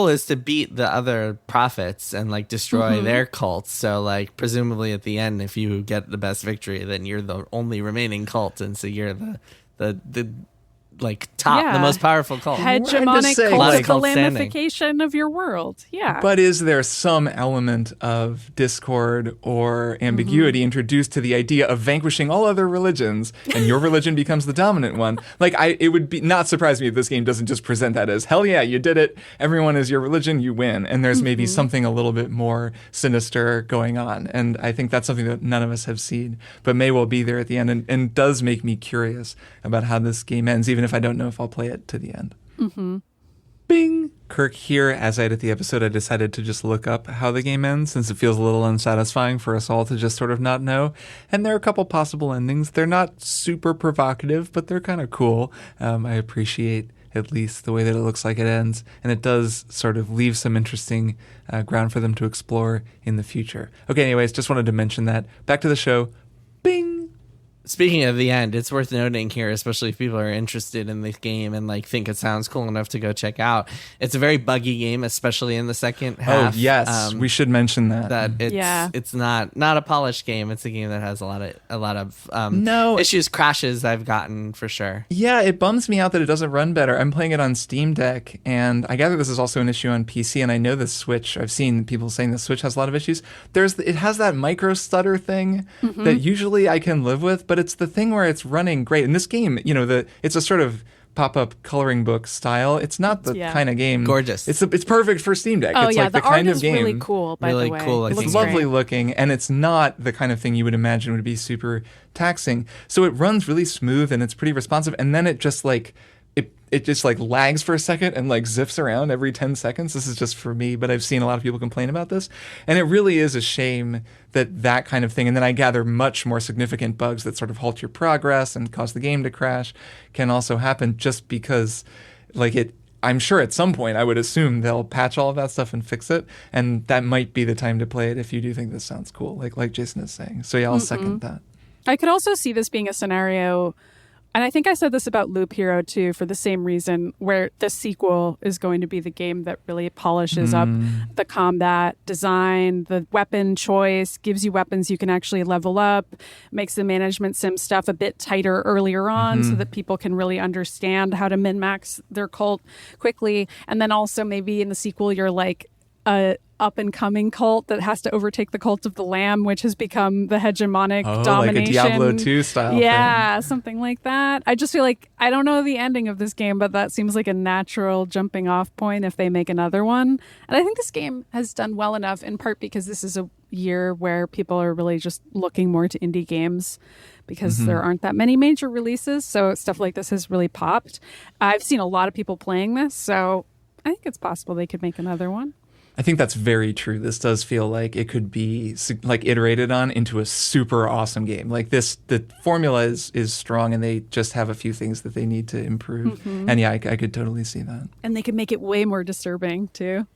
is to beat the other prophets and like destroy their cults. So like presumably at the end, if you get the best victory, then you're the only remaining cult, and so you're the like top, the most powerful cult. Hegemonic cultural ramification of your world. Yeah. But is there some element of discord or ambiguity introduced to the idea of vanquishing all other religions and your religion becomes the dominant one? Like, it would be not surprise me if this game doesn't just present that as, hell yeah, you did it. Everyone is your religion, you win. And there's maybe something a little bit more sinister going on. And I think that's something that none of us have seen, but may well be there at the end, and does make me curious about how this game ends, even if I don't know if I'll play it to the end. Bing! Kirk here. As I edit the episode, I decided to just look up how the game ends, since it feels a little unsatisfying for us all to just sort of not know. And there are a couple possible endings. They're not super provocative, but they're kind of cool. I appreciate at least the way that it looks like it ends, and it does sort of leave some interesting ground for them to explore in the future. Okay, anyways, just wanted to mention that. Back to the show. Bing! Speaking of the end, it's worth noting here, especially if people are interested in the game and like think it sounds cool enough to go check out. It's a very buggy game, especially in the second half. Oh yes, we should mention that. It's not a polished game. It's a game that has a lot of issues, crashes I've gotten for sure. Yeah, it bums me out that it doesn't run better. I'm playing it on Steam Deck, and I gather this is also an issue on PC. And I know the Switch. I've seen people saying the Switch has a lot of issues. It has that micro stutter thing that usually I can live with. But it's the thing where it's running great. In this game, it's a sort of pop-up coloring book style. It's not the kind of game. Gorgeous. It's perfect for Steam Deck. Oh, it's like the kind of game. Really cool, by the way. Cool. It's lovely looking, and it's not the kind of thing you would imagine would be super taxing. So it runs really smooth, and it's pretty responsive, and then it just like it just like lags for a second and like zips around every 10 seconds. This is just for me, but I've seen a lot of people complain about this. And it really is a shame that kind of thing, and then I gather much more significant bugs that sort of halt your progress and cause the game to crash, can also happen just because I'm sure at some point I would assume they'll patch all of that stuff and fix it, and that might be the time to play it if you do think this sounds cool, like Jason is saying. So yeah, I'll second that. I could also see this being a scenario, and I think I said this about Loop Hero too, for the same reason, where the sequel is going to be the game that really polishes up the combat design, the weapon choice, gives you weapons you can actually level up, makes the management sim stuff a bit tighter earlier on so that people can really understand how to min-max their cult quickly. And then also maybe in the sequel, you're like a up-and-coming cult that has to overtake the cult of the Lamb, which has become the hegemonic domination. Like a Diablo 2 style thing. Something like that. I just feel like, I don't know the ending of this game, but that seems like a natural jumping off point if they make another one. And I think this game has done well enough, in part because this is a year where people are really just looking more to indie games because there aren't that many major releases. So stuff like this has really popped. I've seen a lot of people playing this, so I think it's possible they could make another one. I think that's very true. This does feel like it could be like iterated on into a super awesome game. Like this, the formula is strong, and they just have a few things that they need to improve. And yeah, I could totally see that. And they could make it way more disturbing too.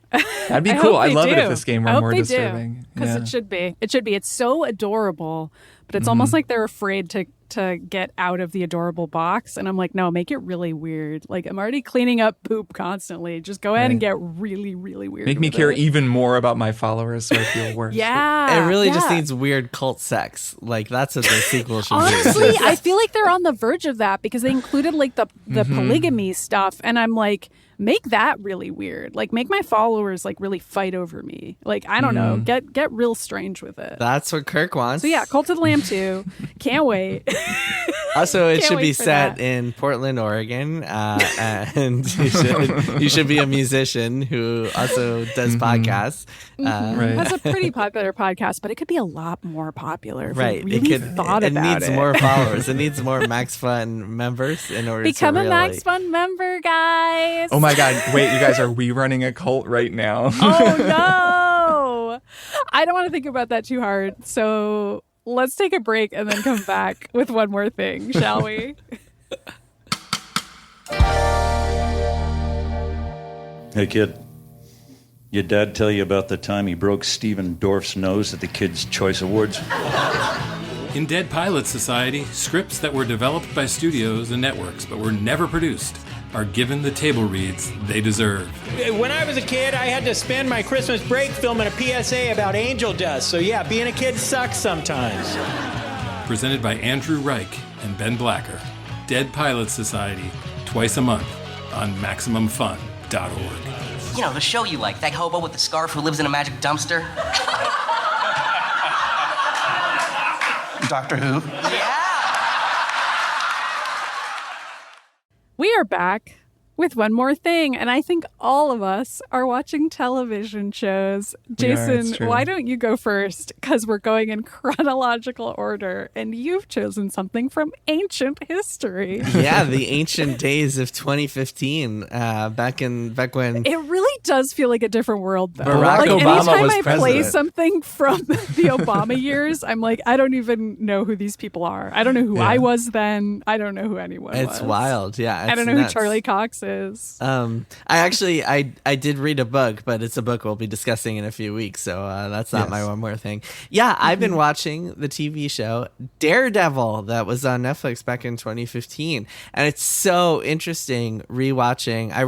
That'd be cool. I'd love it if this game were more disturbing. Because it should be. It should be. It's so adorable, but it's almost like they're afraid to get out of the adorable box. And I'm like, no, make it really weird. Like, I'm already cleaning up poop constantly. Just go ahead and get really, really weird. Make me care even more about my followers so I feel worse. It really just needs weird cult sex. Like, that's what the sequel should be. Honestly, I feel like they're on the verge of that because they included like the polygamy stuff. And I'm like, make that really weird. Like, make my followers like really fight over me. Like, I don't know. Get real strange with it. That's what Kirk wants. So yeah, Cult of the Lamb 2. Can't wait. Also, it should be set in Portland, Oregon, and you should be a musician who also does podcasts. That's a pretty popular podcast, but it could be a lot more popular. If right, we really thought it about needs more followers. It needs more Max Fun members in order become to really... a Max Fun member, guys. Oh my God! Wait, you guys, are we running a cult right now? Oh no! I don't want to think about that too hard. So let's take a break and then come back with one more thing, shall we? Hey, kid. Your dad tell you about the time he broke Stephen Dorff's nose at the Kids' Choice Awards? In Dead Pilot Society, scripts that were developed by studios and networks but were never produced are given the table reads they deserve. When I was a kid, I had to spend my Christmas break filming a PSA about angel dust. So yeah, being a kid sucks sometimes. Presented by Andrew Reich and Ben Blacker. Dead Pilot Society, twice a month on MaximumFun.org. You know, the show you like, that hobo with the scarf who lives in a magic dumpster. Doctor Who? Yeah! We are back with one more thing, and I think all of us are watching television shows. Jason, why don't you go first? Because we're going in chronological order, and you've chosen something from ancient history. Yeah, the ancient days of 2015, back when It really does feel like a different world, though. Barack like Obama anytime was I play president. something from the Obama years, I'm like, I don't even know who these people are. I don't know who I was then. I don't know who anyone was. It's wild. Yeah, I don't know nuts. who Charlie Cox is. I did read a book, but it's a book we'll be discussing in a few weeks, so that's not my one more thing. Yeah, I've been watching the TV show Daredevil that was on Netflix back in 2015, and it's so interesting rewatching. I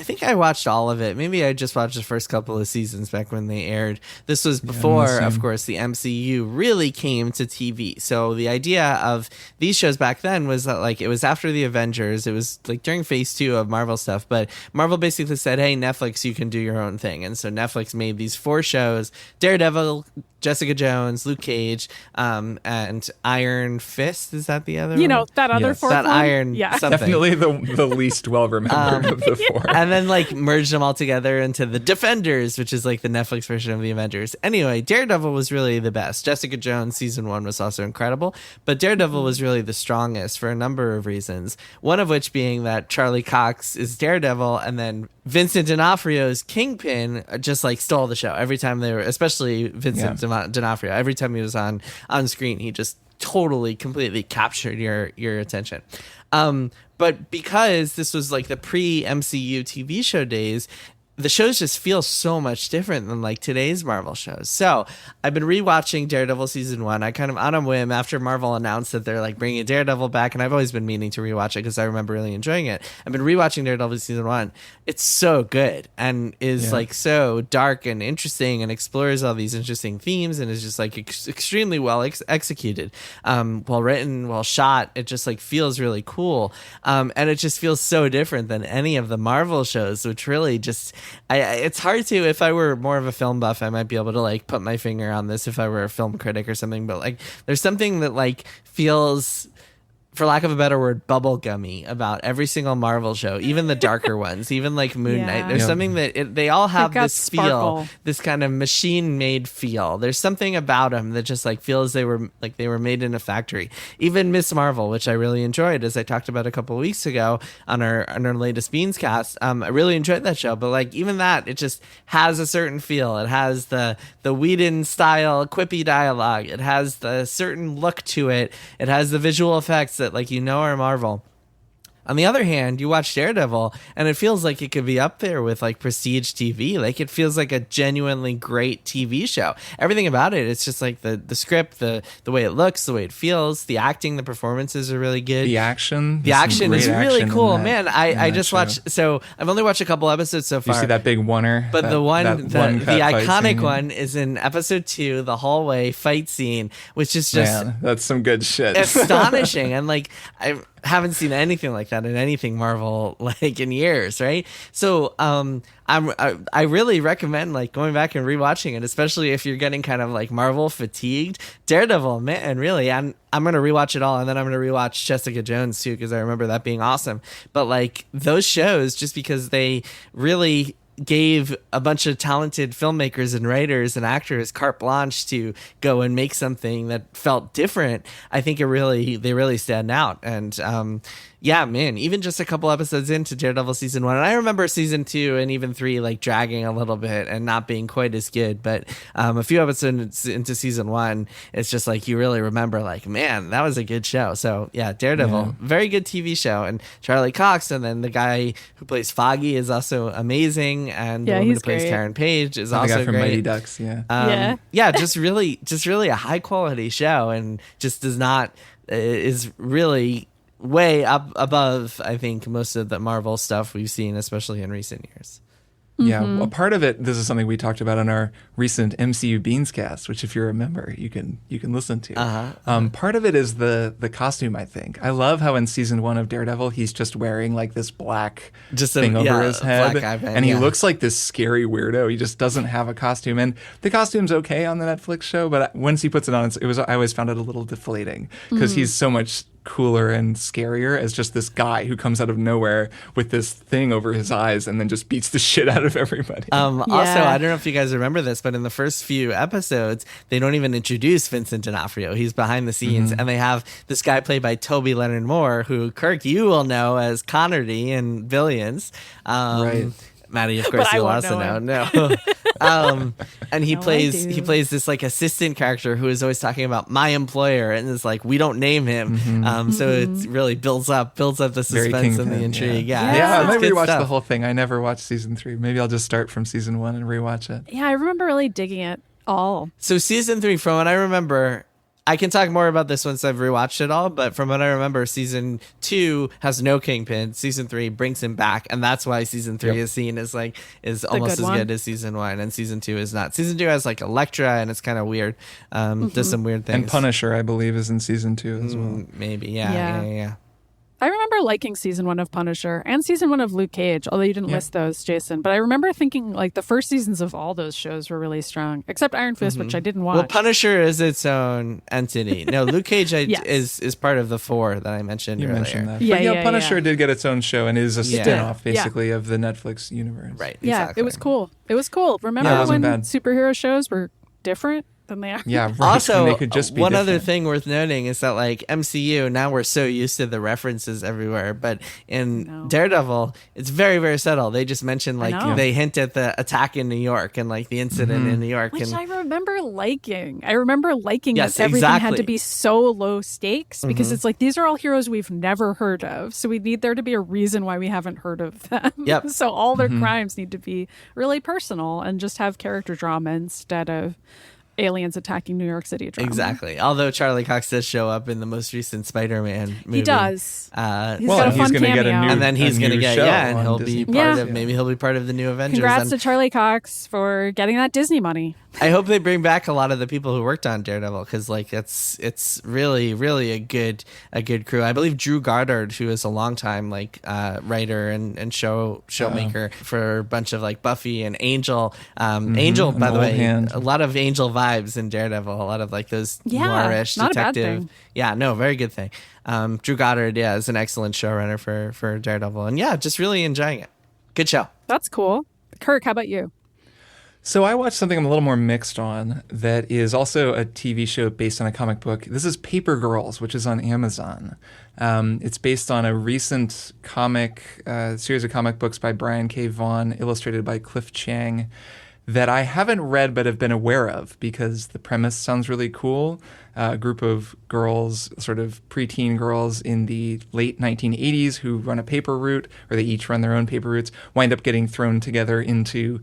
think I watched all of it. Maybe I just watched the first couple of seasons back when they aired. This was before, of course, the MCU really came to TV. So the idea of these shows back then was that, like, it was after the Avengers. It was like during phase 2 of Marvel stuff, but Marvel basically said, hey, Netflix, you can do your own thing. And so Netflix made these 4 shows: Daredevil, Jessica Jones, Luke Cage, and Iron Fist. Is that the other one? You know, that other fourth that one? Iron something. Definitely the least well remembered of the 4. And then like merged them all together into the Defenders, which is like the Netflix version of the Avengers. Anyway, Daredevil was really the best. Jessica Jones season 1 was also incredible, but Daredevil was really the strongest for a number of reasons. One of which being that Charlie Cox is Daredevil, and then Vincent D'Onofrio's Kingpin just like stole the show every time they were, especially Vincent D'Onofrio. Every time he was on screen, he just totally, completely captured your attention. But because this was like the pre-MCU TV show days, the shows just feel so much different than like today's Marvel shows. So I've been rewatching Daredevil season 1. I kind of on a whim after Marvel announced that they're like bringing Daredevil back, and I've always been meaning to rewatch it because I remember really enjoying it. I've been rewatching Daredevil season 1. It's so good and is like so dark and interesting and explores all these interesting themes and is just like extremely well executed, well written, well shot. It just like feels really cool, and it just feels so different than any of the Marvel shows, which really just. It's hard to, if I were more of a film buff, I might be able to like put my finger on this if I were a film critic or something, but like there's something that like feels, for lack of a better word, bubblegummy about every single Marvel show, even the darker ones, even like Moon Knight. There's something that they all have this sparkle. feel, this kind of machine-made feel. There's something about them that just like feels they were made in a factory. Even Miss Marvel, which I really enjoyed, as I talked about a couple of weeks ago on our latest Beans cast. I really enjoyed that show, but like even that, it just has a certain feel. It has the Whedon style quippy dialogue. It has the certain look to it. It has the visual effects that like are Marvel. On the other hand, you watch Daredevil and it feels like it could be up there with like prestige TV. Like it feels like a genuinely great TV show. Everything about it, it's just like the script, the way it looks, the way it feels, the acting, the performances are really good. The action is really cool. Man, I just show. watched, so I've only watched a couple episodes so far. You see that big oneer? But the iconic scene. one is in episode 2, the hallway fight scene, which is just that's some good shit. astonishing. And like I haven't seen anything like that in anything Marvel like in years, right? So I really recommend like going back and rewatching it, especially if you're getting kind of like Marvel fatigued. Daredevil, man, really, I'm gonna rewatch it all, and then I'm gonna rewatch Jessica Jones too because I remember that being awesome. But like those shows, just because they really gave a bunch of talented filmmakers and writers and actors carte blanche to go and make something that felt different, I think they really stand out. And Yeah, man, even just a couple episodes into Daredevil season 1, and I remember season 2 and even 3 like dragging a little bit and not being quite as good, but a few episodes into season 1, it's just like you really remember like, man, that was a good show. So yeah, Daredevil, very good TV show, and Charlie Cox, and then the guy who plays Foggy is also amazing, and the woman who plays great. Karen Page is The also guy from great. Mighty Ducks, yeah. Yeah, just really a high quality show, and just is really way up above, I think, most of the Marvel stuff we've seen, especially in recent years. Yeah, well, part of it, this is something we talked about in our recent MCU Beanscast, which if you're a member, you can listen to. Part of it is the costume, I think. I love how in season 1 of Daredevil, he's just wearing like this black thing over his head. Black eye band, and he looks like this scary weirdo. He just doesn't have a costume. And the costume's okay on the Netflix show, but once he puts it on, I always found it a little deflating because he's so much cooler and scarier as just this guy who comes out of nowhere with this thing over his eyes and then just beats the shit out of everybody. Also, I don't know if you guys remember this, but in the first few episodes, they don't even introduce Vincent D'Onofrio. He's behind the scenes, and they have this guy played by Toby Leonard Moore, who, Kirk, you will know as Connerty in Billions. Right. Maddy, of course, you'll also know. No. And he plays this like assistant character who is always talking about my employer, and it's like we don't name him. So it really builds up the suspense and the intrigue. Yeah, I might good rewatch stuff. the whole thing. I never watched season 3. Maybe I'll just start from season 1 and rewatch it. Yeah, I remember really digging it all. So season 3, from what I remember, I can talk more about this once I've rewatched it all, but from what I remember, season 2 has no Kingpin. Season 3 brings him back, and that's why season 3 is seen as almost as good as season 1, and season 2 is not. Season 2 has like Elektra, and it's kind of weird. Does some weird things. And Punisher, I believe, is in season 2 as well. Maybe, yeah. I remember liking season 1 of Punisher and season 1 of Luke Cage, although you didn't list those, Jason. But I remember thinking like the first seasons of all those shows were really strong, except Iron Fist, which I didn't watch. Well, Punisher is its own entity. No, Luke Cage is part of the 4 that I mentioned earlier. Mentioned that. Yeah, but Punisher did get its own show and is a Yeah. spin-off, basically, of the Netflix universe. Right, Yeah, exactly. it was cool. It was cool. Remember it wasn't when bad. superhero shows were different than they are? Yeah, right. Also, when they could just be one other different. thing worth noting is that like MCU, now we're so used to the references everywhere, but in Daredevil, it's very, very subtle. They just mention like they hint at the attack in New York and like the incident in New York. Which and I remember liking. I remember liking Yes, that everything had exactly. to be so low stakes because it's like these are all heroes we've never heard of. So we need there to be a reason why we haven't heard of them. Yep. So all their crimes need to be really personal and just have character drama instead of aliens attacking New York City drama. Exactly. Although Charlie Cox does show up in the most recent Spider-Man movie. He does. He's Well, got a fun gonna cameo. get a new and then he's going to new get show and on he'll Disney be Plus. part Yeah. of maybe he'll be part of the new Avengers. Congrats And to Charlie Cox for getting that Disney money. I hope they bring back a lot of the people who worked on Daredevil because like it's really a good crew. I believe Drew Goddard, who is a longtime like writer and showmaker for a bunch of like Buffy and Angel. Angel, by An the old way, hand. a lot of Angel vibes in Daredevil. A lot of like those Yeah, noirish not a bad detective. thing. Yeah, no, very good thing. Drew Goddard, is an excellent showrunner for Daredevil, and just really enjoying it. Good show. That's cool. Kirk, how about you? So I watched something I'm a little more mixed on that is also a TV show based on a comic book. This is Paper Girls, which is on Amazon. It's based on a recent series of comic books by Brian K. Vaughan, illustrated by Cliff Chiang, that I haven't read but have been aware of because the premise sounds really cool. A group of girls, sort of preteen girls in the late 1980s who run a paper route, or they each run their own paper routes, wind up getting thrown together into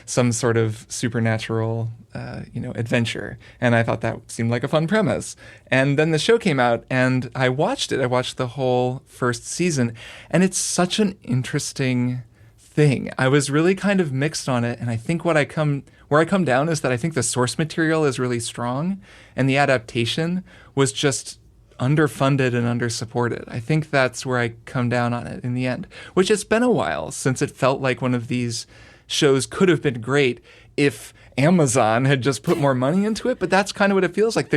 some sort of supernatural adventure. And I thought that seemed like a fun premise. And then the show came out and I watched it. I watched the whole first season, and it's such an interesting thing. I was really kind of mixed on it, and I think where I come down is that I think the source material is really strong and the adaptation was just underfunded and undersupported. I think that's where I come down on it in the end, which it's been a while since it felt like one of these shows could have been great if Amazon had just put more money into it, but that's kind of what it feels like.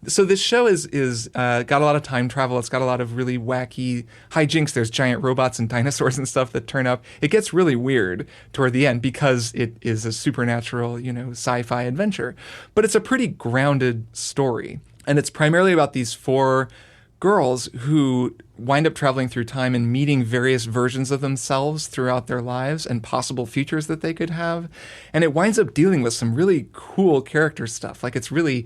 So this show is got a lot of time travel. It's got a lot of really wacky hijinks. There's giant robots and dinosaurs and stuff that turn up. It gets really weird toward the end because it is a supernatural, sci-fi adventure. But it's a pretty grounded story. And it's primarily about these 4 girls who wind up traveling through time and meeting various versions of themselves throughout their lives and possible futures that they could have. And it winds up dealing with some really cool character stuff. Like, it's really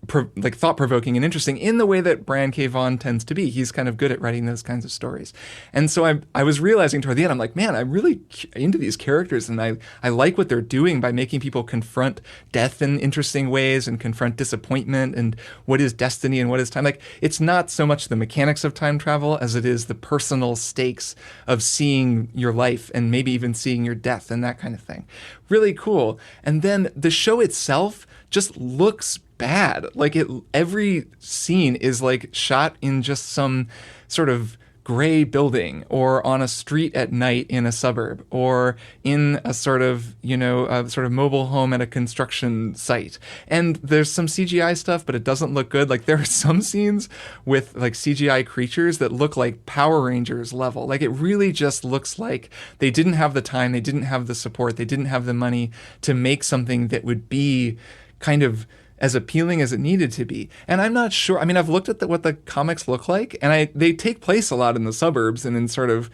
thought-provoking and interesting in the way that Brian K. Vaughan tends to be. He's kind of good at writing those kinds of stories. And so I was realizing toward the end, I'm like, man, I'm really into these characters, and I like what they're doing by making people confront death in interesting ways and confront disappointment and what is destiny and what is time. Like, it's not so much the mechanics of time travel as it is the personal stakes of seeing your life and maybe even seeing your death and that kind of thing. Really cool. And then the show itself just looks bad. Like, every scene is like shot in just some sort of gray building or on a street at night in a suburb or in a sort of, mobile home at a construction site. And there's some CGI stuff, but it doesn't look good. Like, there are some scenes with like CGI creatures that look like Power Rangers level. Like, it really just looks like they didn't have the time, they didn't have the support, they didn't have the money to make something that would be kind of as appealing as it needed to be. And I'm not sure. I mean, I've looked at what the comics look like, and they take place a lot in the suburbs and in sort of,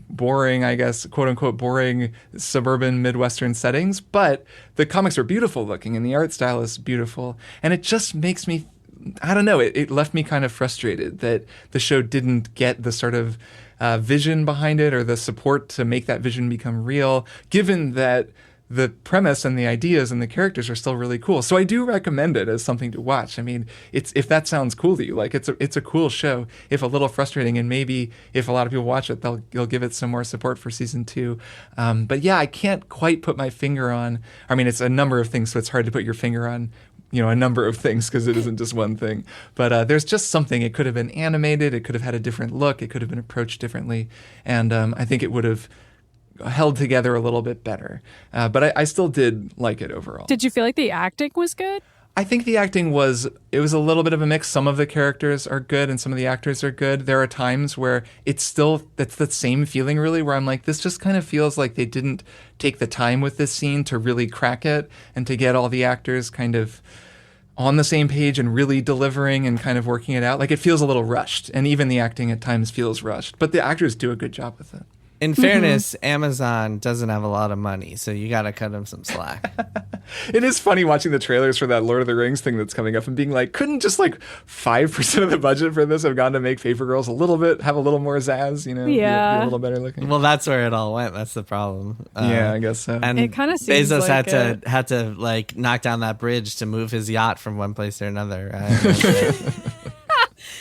boring, I guess, quote unquote, boring suburban Midwestern settings. But the comics are beautiful looking and the art style is beautiful. And it just makes me, I don't know, it left me kind of frustrated that the show didn't get the sort of vision behind it or the support to make that vision become real, given that the premise and the ideas and the characters are still really cool. So I do recommend it as something to watch. I mean, if that sounds cool to you, like, it's a cool show, if a little frustrating, and maybe if a lot of people watch it, they'll give it some more support for season 2. But yeah, I can't quite put my finger on, I mean, it's a number of things, so it's hard to put your finger on, a number of things because it isn't just one thing. But there's just something. It could have been animated. It could have had a different look. It could have been approached differently. And I think it would have held together a little bit better. But I still did like it overall. Did you feel like the acting was good? I think the acting was a little bit of a mix. Some of the characters are good and some of the actors are good. There are times where that's the same feeling really, where I'm like, this just kind of feels like they didn't take the time with this scene to really crack it and to get all the actors kind of on the same page and really delivering and kind of working it out. Like, it feels a little rushed, and even the acting at times feels rushed, but the actors do a good job with it. In fairness, Amazon doesn't have a lot of money, so you got to cut them some slack. It is funny watching the trailers for that Lord of the Rings thing that's coming up and being like, couldn't just like 5% of the budget for this have gone to make Paper Girls a little bit, have a little more zazz, Yeah. Be a little better looking? Well, that's where it all went. That's the problem. Yeah, I guess so. And It kinda seems Bezos like had to like knock down that bridge to move his yacht from one place to another.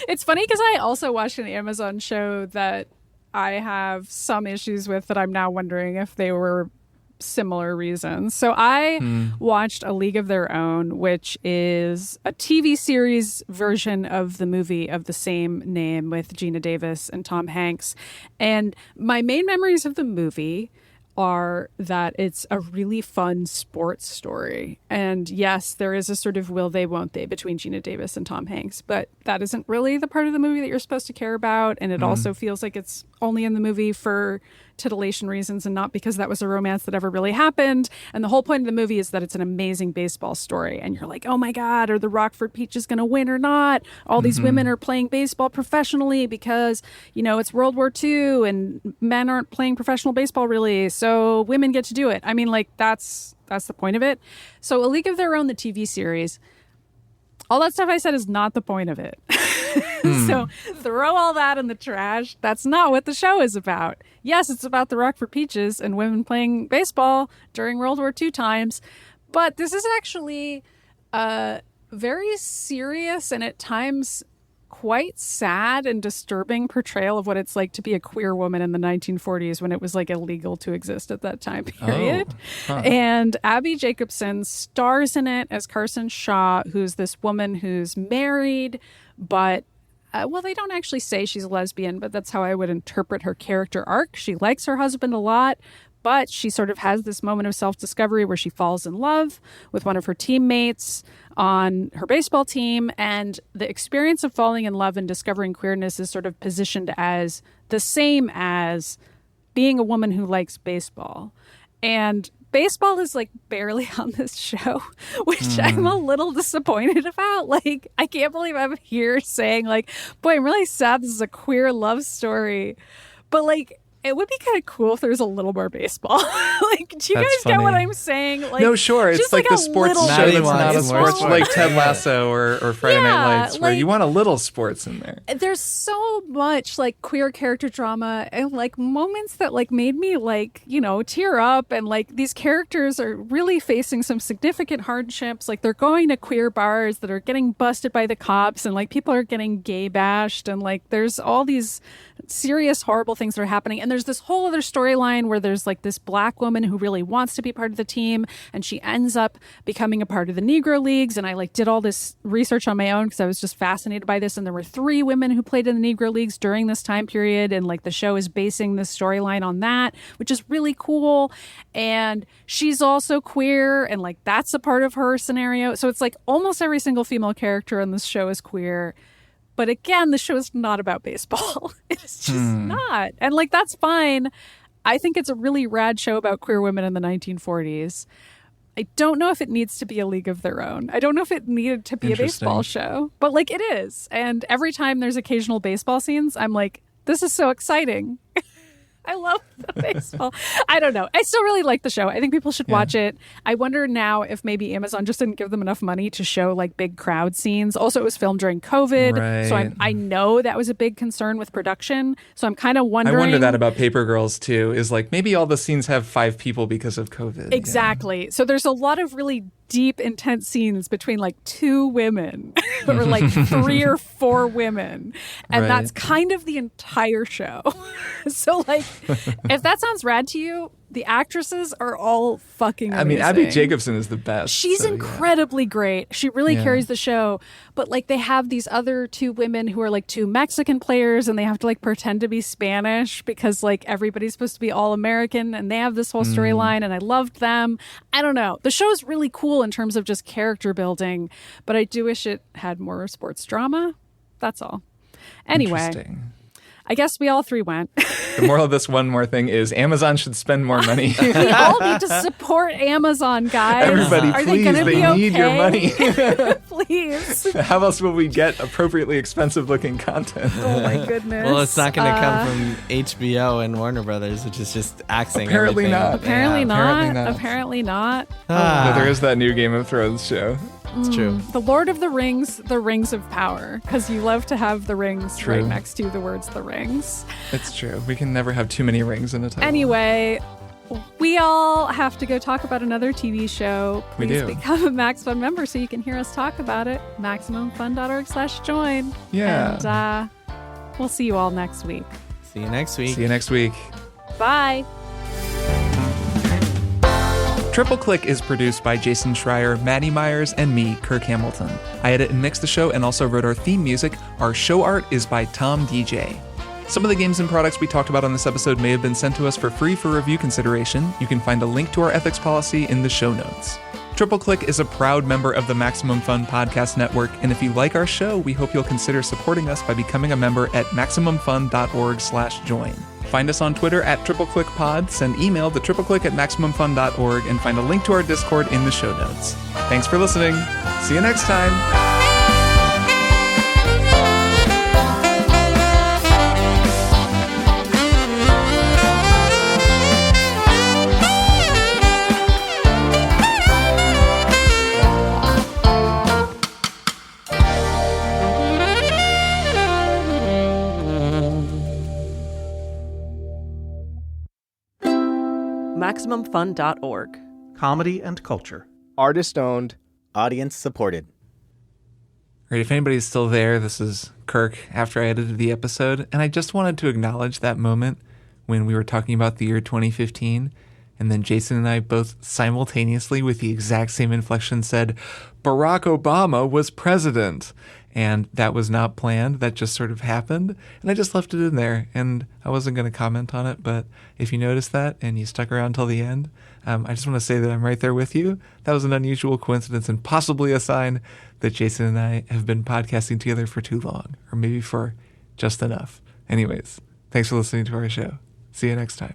It's funny because I also watched an Amazon show that I have some issues with that I'm now wondering if they were similar reasons. So I watched A League of Their Own, which is a TV series version of the movie of the same name with Gina Davis and Tom Hanks. And my main memories of the movie are that it's a really fun sports story. And yes, there is a sort of will they, won't they between Gina Davis and Tom Hanks, but that isn't really the part of the movie that you're supposed to care about. And it also feels like it's only in the movie for titillation reasons and not because that was a romance that ever really happened. And the whole point of the movie is that it's an amazing baseball story. And you're like, oh my God, are the Rockford Peaches going to win or not? All these women are playing baseball professionally because, it's World War II and men aren't playing professional baseball really. So women get to do it. I mean, like, that's the point of it. So A League of Their Own, the TV series, all that stuff I said is not the point of it. So throw all that in the trash. That's not what the show is about. Yes, it's about the Rockford Peaches and women playing baseball during World War II times. But this is actually a very serious and at times quite sad and disturbing portrayal of what it's like to be a queer woman in the 1940s when it was like illegal to exist at that time period. And Abby Jacobson stars in it as Carson Shaw, who's this woman who's married, but they don't actually say she's a lesbian, but that's how I would interpret her character arc. She likes her husband a lot, but she sort of has this moment of self-discovery where she falls in love with one of her teammates on her baseball team. And the experience of falling in love and discovering queerness is sort of positioned as the same as being a woman who likes baseball. And baseball is like barely on this show, which I'm a little disappointed about. Like, I can't believe I'm here saying like, boy, I'm really sad this is a queer love story. But like, it would be kind of cool if there was a little more baseball. Like, do you That's guys get what funny. I'm saying? Like, No, sure. It's just like the a sports little show bit that's more not a baseball. sports, like Ted Lasso or Friday Yeah, Night Lights, where like- you want a little sports in there. There's so much like queer character drama and like moments that like made me like, you know, tear up, and like these characters are really facing some significant hardships. Like, they're going to queer bars that are getting busted by the cops, and like people are getting gay bashed, and like there's all these serious horrible things that are happening. And there's this whole other storyline where there's like this black woman who really wants to be part of the team, and she ends up becoming a part of the Negro Leagues. And I like did all this research on my own because I was just fascinated by this, and there were 3 women who played in the Negro Leagues during this time period, and like the show is basing this storyline on that, which is really cool. And she's also queer, and like that's a part of her scenario. So it's like almost every single female character in this show is queer. But again, the show is not about baseball. It's just not. And like, that's fine. I think it's a really rad show about queer women in the 1940s. I don't know if it needs to be a league of their own. I don't know if it needed to be a baseball show, but like it is. And every time there's occasional baseball scenes, I'm like, this is so exciting. I love the baseball. I don't know. I still really like the show. I think people should watch it. I wonder now if maybe Amazon just didn't give them enough money to show like big crowd scenes. Also, it was filmed during COVID. So Right. I know that was a big concern with production. So I'm kind of wondering. I wonder that about Paper Girls too, is like maybe all the scenes have 5 people because of COVID. Exactly. So there's a lot of really deep, intense scenes between like 2 women or like 3 or 4 women. And Right. that's kind of the entire show. So like, if that sounds rad to you, the actresses are all fucking amazing. I mean, Abby Jacobson is the best. She's so, yeah. incredibly great. She really Yeah. carries the show. But like, they have these other 2 women who are like 2 Mexican players, and they have to like pretend to be Spanish because like everybody's supposed to be all American, and they have this whole storyline, and I loved them. I don't know. The show's really cool in terms of just character building, but I do wish it had more sports drama. That's all. Anyway, Interesting. I guess we all 3 went. The moral of this one more thing is Amazon should spend more money. We all need to support Amazon, guys. Everybody, Are please, they gonna be need your okay? money. Please. How else will we get appropriately expensive looking content? Oh my goodness. Well, it's not going to come from HBO and Warner Brothers, which is just axing Apparently everything. not. Apparently Yeah, not. apparently Apparently not. not. But there is that new Game of Thrones show. It's true. The Lord of the Rings, the Rings of Power, because you love to have the rings True. right next to the words the rings. It's true. We can never have too many rings in a title. Anyway, we all have to go talk about another TV show. We Please do. become a Max Fun member so you can hear us talk about it. MaximumFun.org/join. Yeah. And we'll see you all next week. See you next week. See you next week. Bye. Triple Click is produced by Jason Schreier, Maddy Myers, and me, Kirk Hamilton. I edit and mix the show and also wrote our theme music. Our show art is by Tom DJ. Some of the games and products we talked about on this episode may have been sent to us for free for review consideration. You can find a link to our ethics policy in the show notes. Triple Click is a proud member of the Maximum Fun Podcast Network, and if you like our show, we hope you'll consider supporting us by becoming a member at MaximumFun.org/join. Find us on Twitter at TripleClickPod, send email to tripleclick@MaximumFun.org, and find a link to our Discord in the show notes. Thanks for listening. See you next time. MaximumFun.org. Comedy and culture. Artist owned. Audience supported. All right, if anybody's still there, this is Kirk after I edited the episode, and I just wanted to acknowledge that moment when we were talking about the year 2015, and then Jason and I both simultaneously, with the exact same inflection, said, Barack Obama was president. And that was not planned. That just sort of happened. And I just left it in there. And I wasn't going to comment on it. But if you noticed that and you stuck around till the end, I just want to say that I'm right there with you. That was an unusual coincidence and possibly a sign that Jason and I have been podcasting together for too long. Or maybe for just enough. Anyways, thanks for listening to our show. See you next time.